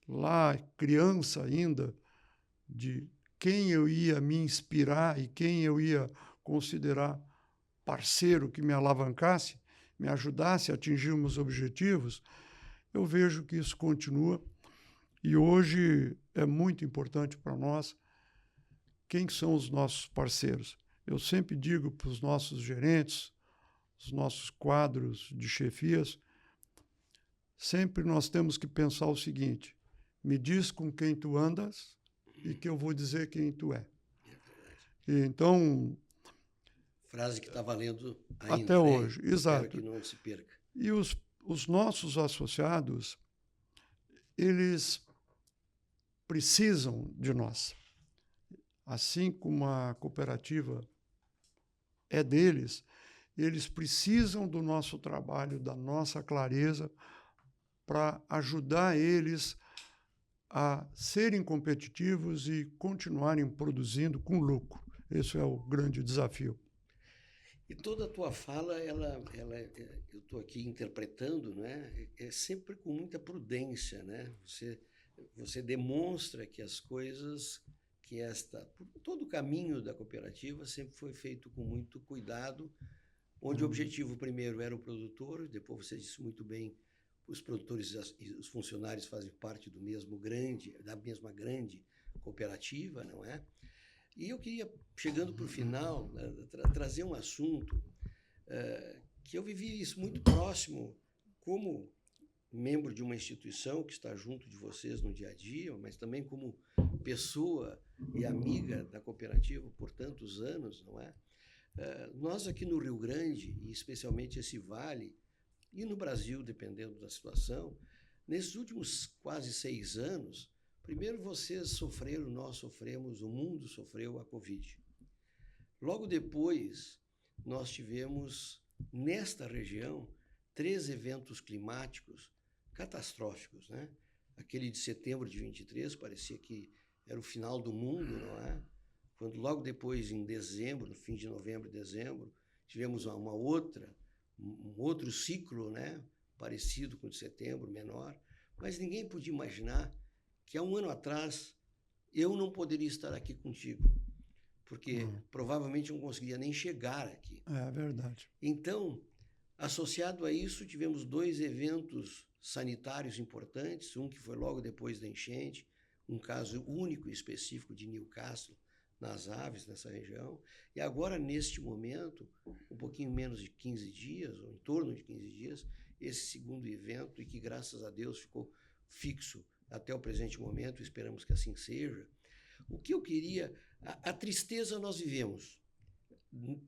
lá, criança ainda, de quem eu ia me inspirar e quem eu ia considerar parceiro que me alavancasse, me ajudasse a atingir meus objetivos, eu vejo que isso continua. E hoje é muito importante para nós quem são os nossos parceiros. Eu sempre digo para os nossos gerentes, os nossos quadros de chefias, sempre nós temos que pensar o seguinte: me diz com quem tu andas e que eu vou dizer quem tu é. E então... Frase que está valendo ainda. Até hoje, exato. Espero que não se perca. E os nossos associados, eles precisam de nós. Assim como a cooperativa é deles, eles precisam do nosso trabalho, da nossa clareza, para ajudar eles a serem competitivos e continuarem produzindo com lucro. Esse é o grande desafio. E toda a tua fala, eu estou aqui interpretando, né? É sempre com muita prudência, né? Você demonstra que as coisas, todo o caminho da cooperativa sempre foi feito com muito cuidado, onde o objetivo primeiro era o produtor, depois você disse muito bem, os produtores e os funcionários fazem parte da mesma grande cooperativa, não é? E eu queria, chegando para o final, trazer um assunto que eu vivi isso muito próximo, como membro de uma instituição que está junto de vocês no dia a dia, mas também como pessoa e amiga da cooperativa por tantos anos, não é? Nós aqui no Rio Grande, e especialmente esse vale, e no Brasil, dependendo da situação, Nesses últimos quase 6 anos, primeiro vocês sofreram, nós sofremos, o mundo sofreu a Covid. Logo depois, nós tivemos, nesta região, 3 eventos climáticos catastróficos, né? Aquele de setembro de 23 parecia que era o final do mundo, não é? Quando logo depois, em dezembro, no fim de novembro e dezembro, tivemos um outro ciclo, né? Parecido com o de setembro, menor, mas ninguém podia imaginar que há um ano atrás eu não poderia estar aqui contigo, porque provavelmente não conseguiria nem chegar aqui. É verdade. Então, associado a isso, tivemos 2 eventos sanitários importantes, um que foi logo depois da enchente, um caso único e específico de Newcastle, nas aves, nessa região, e agora, neste momento, um pouquinho menos de 15 dias, ou em torno de 15 dias, esse segundo evento, e que, graças a Deus, ficou fixo até o presente momento, esperamos que assim seja. O que eu queria... A tristeza nós vivemos,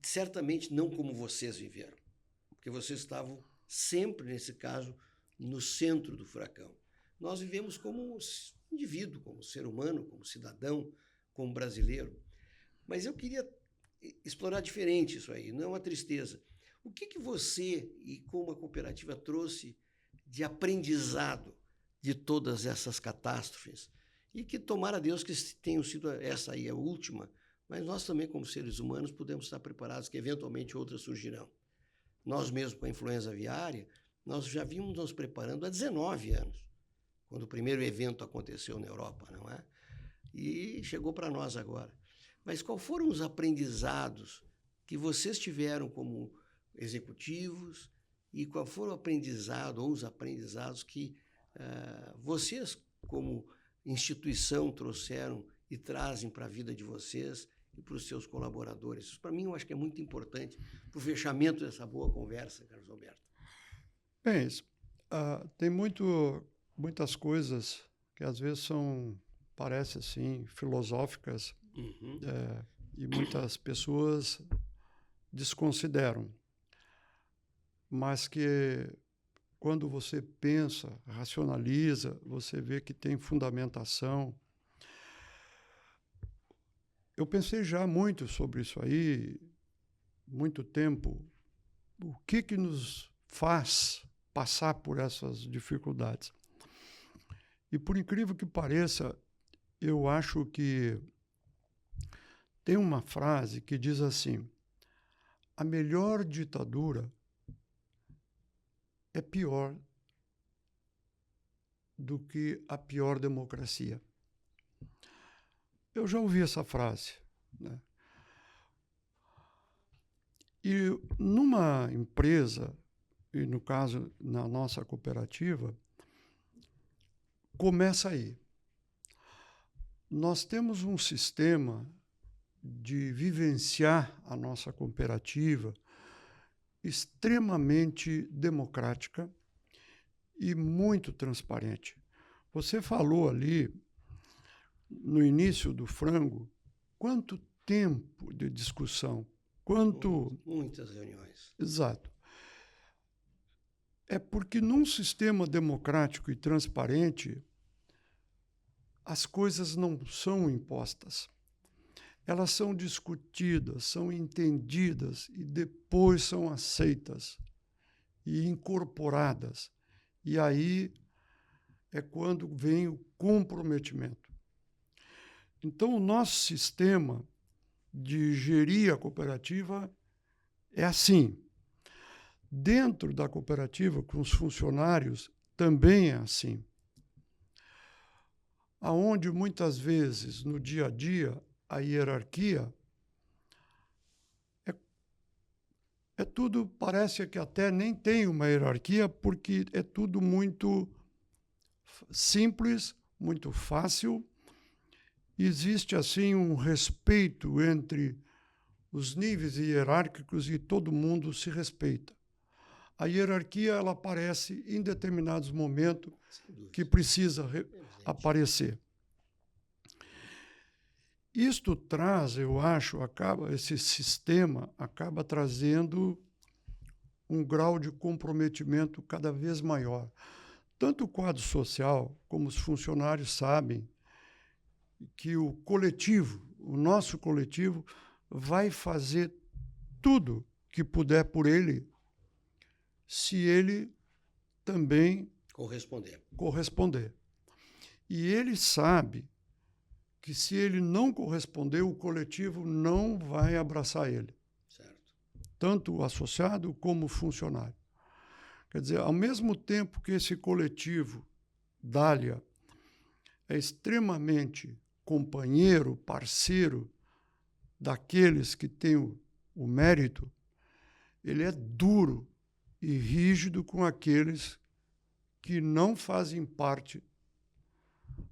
certamente não como vocês viveram, porque vocês estavam sempre, nesse caso, no centro do furacão. Nós vivemos como indivíduo, como ser humano, como cidadão, como brasileiro. Mas eu queria explorar diferente isso aí, não a tristeza. O que você, e como a cooperativa, trouxe de aprendizado de todas essas catástrofes? E que, tomara a Deus, que tenham sido essa aí a última, mas nós também, como seres humanos, podemos estar preparados que, eventualmente, outras surgirão. Nós mesmos, com a influenza aviária, nós já vimos nos preparando há 19 anos, quando o primeiro evento aconteceu na Europa, não é? E chegou para nós agora. Mas quais foram os aprendizados que vocês tiveram como executivos e qual foram o aprendizado ou os aprendizados que vocês, como instituição, trouxeram e trazem para a vida de vocês e para os seus colaboradores? Isso, para mim, eu acho que é muito importante para o fechamento dessa boa conversa, Carlos Alberto. Bem, tem muitas coisas que às vezes parecem assim, filosóficas, e muitas pessoas desconsideram, mas que quando você pensa, racionaliza, você vê que tem fundamentação. Eu pensei já muito sobre isso aí, muito tempo. O que nos faz passar por essas dificuldades? E, por incrível que pareça, eu acho que tem uma frase que diz assim: a melhor ditadura é pior do que a pior democracia. Eu já ouvi essa frase, né? E numa empresa, e no caso na nossa cooperativa, começa aí. Nós temos um sistema de vivenciar a nossa cooperativa extremamente democrática e muito transparente. Você falou ali, no início do frango, quanto tempo de discussão, Muitas reuniões. Exato. É porque num sistema democrático e transparente, as coisas não são impostas. Elas são discutidas, são entendidas e depois são aceitas e incorporadas. E aí é quando vem o comprometimento. Então, o nosso sistema de gerir a cooperativa é assim. Dentro da cooperativa, com os funcionários, também é assim. Aonde muitas vezes, no dia a dia, a hierarquia é tudo, parece que até nem tem uma hierarquia, porque é tudo muito simples, muito fácil. Existe, assim, um respeito entre os níveis hierárquicos e todo mundo se respeita. A hierarquia, ela aparece em determinados momentos que precisa aparecer. Isto traz, eu acho, esse sistema acaba trazendo um grau de comprometimento cada vez maior. tanto o quadro social como os funcionários sabem que o coletivo, o nosso coletivo, vai fazer tudo que puder por ele, se ele também corresponder. E ele sabe que se ele não corresponder, o coletivo não vai abraçar ele. Certo. Tanto o associado como o funcionário. Quer dizer, ao mesmo tempo que esse coletivo, Dália, é extremamente companheiro, parceiro daqueles que têm o mérito, ele é duro e rígido com aqueles que não fazem parte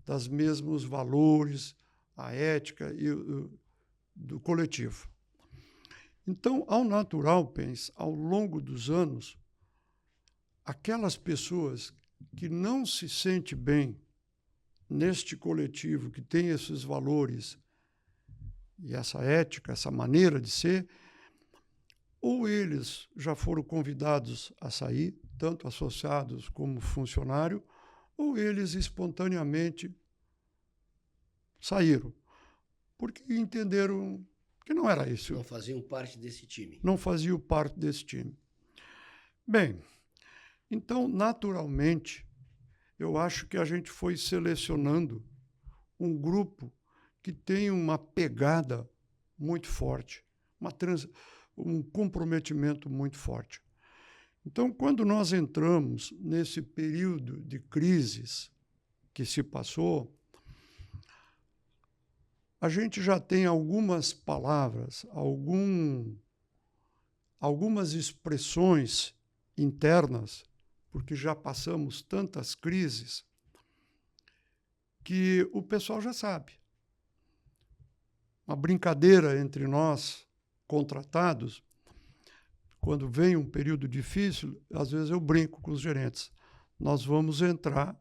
dos mesmos valores, a ética do coletivo. Então, ao natural, pense, ao longo dos anos, aquelas pessoas que não se sentem bem neste coletivo, que tem esses valores e essa ética, essa maneira de ser, ou eles já foram convidados a sair, tanto associados como funcionário, ou eles espontaneamente saíram, porque entenderam que não era isso. Não faziam parte desse time. Não faziam parte desse time. Bem, então, naturalmente, eu acho que a gente foi selecionando um grupo que tem uma pegada muito forte, um comprometimento muito forte. Então, quando nós entramos nesse período de crises que se passou, a gente já tem algumas palavras, algumas expressões internas, porque já passamos tantas crises, que o pessoal já sabe. Uma brincadeira entre nós, contratados, quando vem um período difícil, às vezes eu brinco com os gerentes. Nós vamos entrar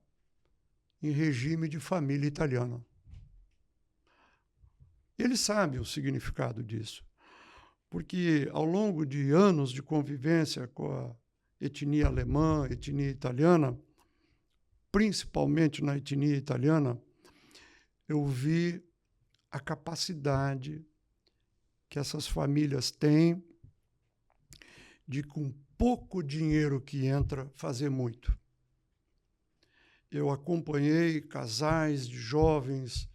em regime de família italiana. Eles sabem o significado disso, porque ao longo de anos de convivência com a etnia alemã, etnia italiana, principalmente na etnia italiana, eu vi a capacidade que essas famílias têm de, com pouco dinheiro que entra, fazer muito. Eu acompanhei casais de jovens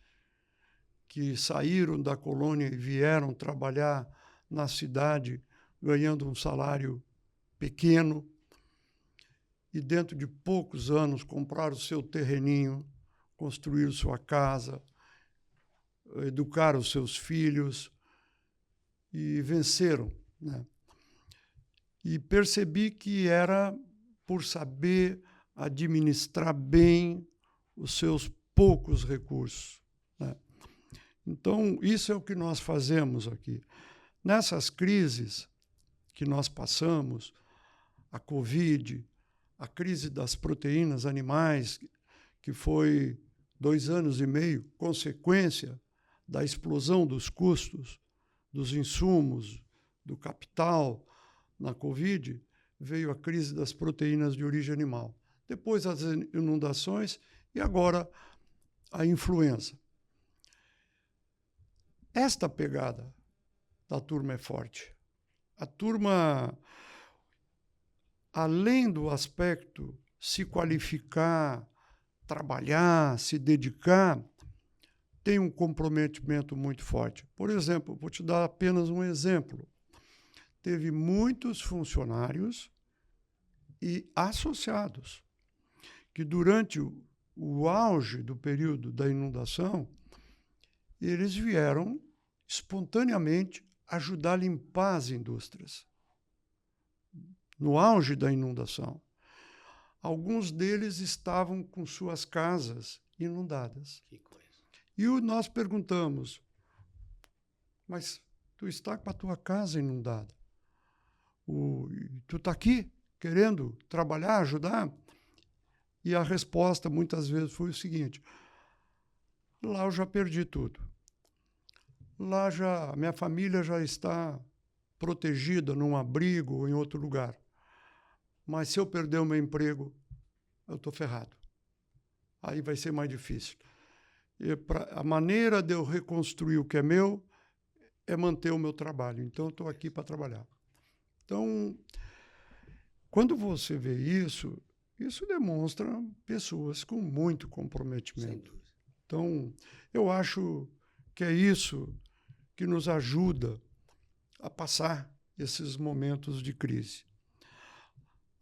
que saíram da colônia e vieram trabalhar na cidade, ganhando um salário pequeno, e dentro de poucos anos compraram o seu terreninho, construíram sua casa, educaram os seus filhos e venceram, né? E percebi que era por saber administrar bem os seus poucos recursos, né? Então, isso é o que nós fazemos aqui. Nessas crises que nós passamos, a Covid, a crise das proteínas animais, que foi 2 anos e meio, consequência da explosão dos custos, dos insumos, do capital na Covid, veio a crise das proteínas de origem animal. Depois as inundações e agora a influenza. Esta pegada da turma é forte. A turma, além do aspecto se qualificar, trabalhar, se dedicar, tem um comprometimento muito forte. Por exemplo, vou te dar apenas um exemplo. Teve muitos funcionários e associados que, durante o auge do período da inundação, eles vieram espontaneamente ajudar a limpar as indústrias. No auge da inundação, alguns deles estavam com suas casas inundadas. Que coisa. E nós perguntamos, mas tu está com a tua casa inundada? Tu está aqui querendo trabalhar, ajudar? E a resposta muitas vezes foi o seguinte: lá eu já perdi tudo. Lá minha família já está protegida num abrigo ou em outro lugar. Mas se eu perder o meu emprego, eu estou ferrado. Aí vai ser mais difícil. A maneira de eu reconstruir o que é meu é manter o meu trabalho. Então, eu estou aqui para trabalhar. Então, quando você vê isso, isso demonstra pessoas com muito comprometimento. Então, eu acho que é isso que nos ajuda a passar esses momentos de crise.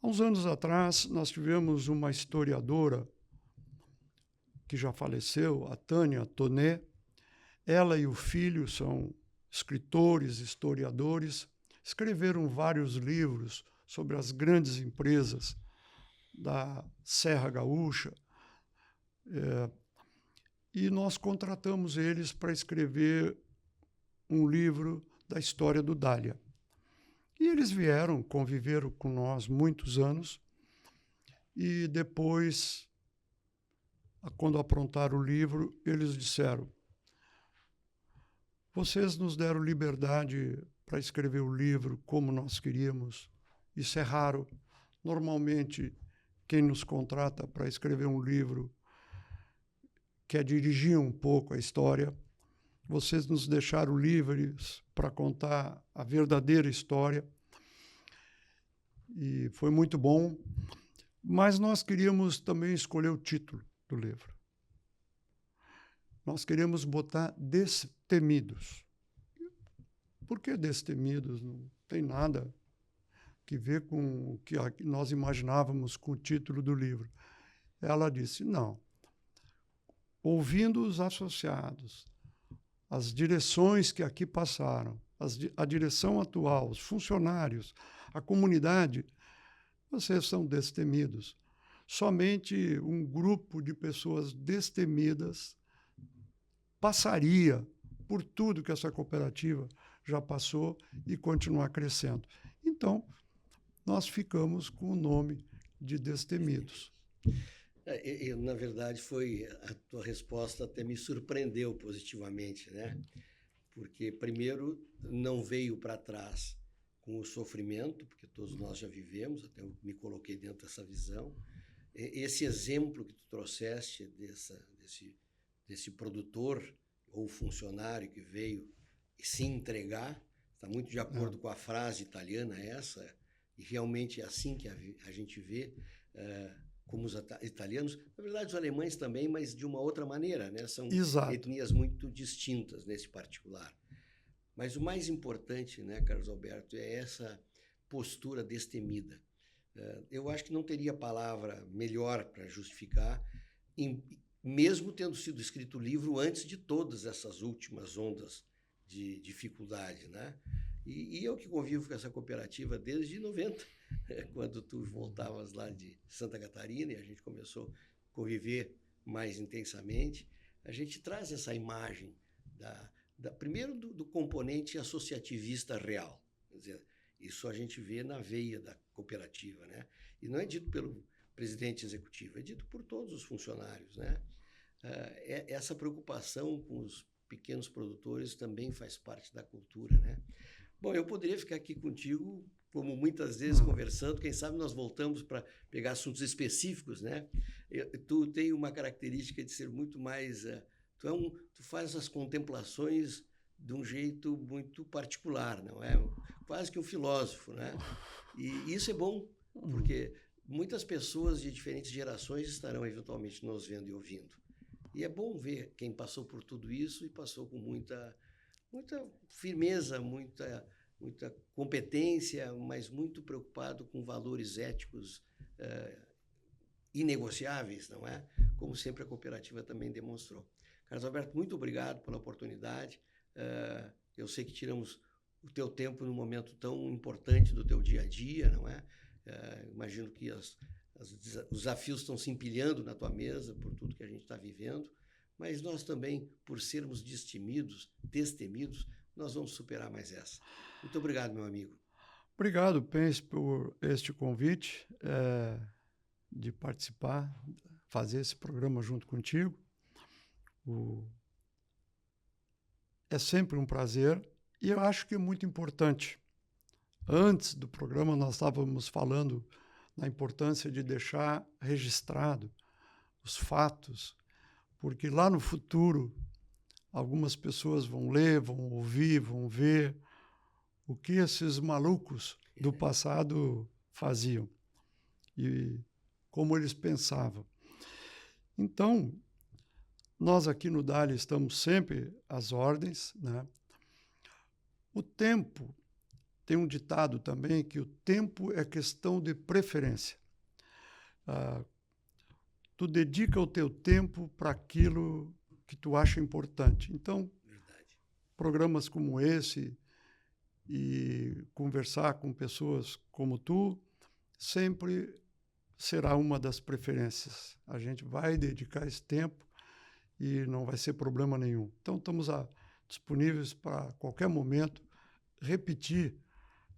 Há uns anos atrás, nós tivemos uma historiadora que já faleceu, a Tânia Tonet. Ela e o filho são escritores, historiadores, escreveram vários livros sobre as grandes empresas da Serra Gaúcha. E nós contratamos eles para escrever um livro da história do Dália. E eles vieram, conviveram com nós muitos anos, e depois, quando aprontaram o livro, eles disseram: vocês nos deram liberdade para escrever o livro como nós queríamos. Isso é raro. Normalmente, quem nos contrata para escrever um livro quer dirigir um pouco a história. Vocês nos deixaram livres para contar a verdadeira história. E foi muito bom. Mas nós queríamos também escolher o título do livro. Nós queremos botar Destemidos. Por que Destemidos? Não tem nada que ver com o que nós imaginávamos com o título do livro. Ela disse: não. Ouvindo os associados, as direções que aqui passaram, a direção atual, os funcionários, a comunidade, vocês são destemidos. Somente um grupo de pessoas destemidas passaria por tudo que essa cooperativa já passou e continuar crescendo. Então, nós ficamos com o nome de Destemidos. Na verdade, a tua resposta até me surpreendeu positivamente, né? Porque, primeiro, não veio para trás com o sofrimento, porque todos nós já vivemos, até eu me coloquei dentro dessa visão. Esse exemplo que tu trouxeste desse produtor ou funcionário que veio se entregar, está muito de acordo com a frase italiana essa, e realmente é assim que a gente vê como os italianos, na verdade os alemães também, mas de uma outra maneira, né? São Exato. Etnias muito distintas nesse particular. Mas o mais importante, né, Carlos Alberto, é essa postura destemida. Eu acho que não teria palavra melhor para justificar, mesmo tendo sido escrito o livro antes de todas essas últimas ondas de dificuldade, né? E eu que convivo com essa cooperativa desde 90, quando tu voltavas lá de Santa Catarina e a gente começou a conviver mais intensamente, a gente traz essa imagem primeiro do componente associativista real. Quer dizer, isso a gente vê na veia da cooperativa, né? E não é dito pelo presidente executivo, é dito por todos os funcionários, né? Essa preocupação com os pequenos produtores também faz parte da cultura, né? Bom, eu poderia ficar aqui contigo, como muitas vezes, conversando. Quem sabe nós voltamos para pegar assuntos específicos, né? Tu tem uma característica de ser muito mais... Tu faz as contemplações de um jeito muito particular, não é? Quase que um filósofo, né? E isso é bom, porque muitas pessoas de diferentes gerações estarão eventualmente nos vendo e ouvindo. E é bom ver quem passou por tudo isso e passou com muita firmeza, muita competência, mas muito preocupado com valores éticos inegociáveis, não é? Como sempre a cooperativa também demonstrou. Carlos Alberto, muito obrigado pela oportunidade. Eu sei que tiramos o teu tempo num momento tão importante do teu dia a dia, não é? Imagino que os desafios estão se empilhando na tua mesa por tudo que a gente está vivendo, mas nós também, por sermos destemidos, nós vamos superar mais essa. Muito obrigado, meu amigo. Obrigado, Pence, por este convite de participar, fazer esse programa junto contigo. É sempre um prazer e eu acho que é muito importante. Antes do programa nós estávamos falando na importância de deixar registrado os fatos, porque lá no futuro algumas pessoas vão ler, vão ouvir, vão ver o que esses malucos do passado faziam e como eles pensavam. Então, nós aqui no DALI estamos sempre às ordens, né? O tempo, tem um ditado também que o tempo é questão de preferência. Tu dedica o teu tempo para aquilo que tu acha importante. Então, programas como esse e conversar com pessoas como tu sempre será uma das preferências. A gente vai dedicar esse tempo e não vai ser problema nenhum. Então, estamos disponíveis para qualquer momento repetir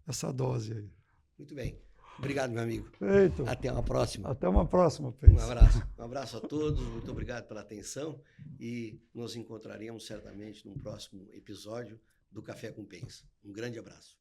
essa dose aí. Muito bem. Obrigado, meu amigo. Feito. Até uma próxima. Até uma próxima, Pence. Um abraço. Um abraço a todos. Muito obrigado pela atenção e nos encontraremos certamente num próximo episódio do Café com Pence. Um grande abraço.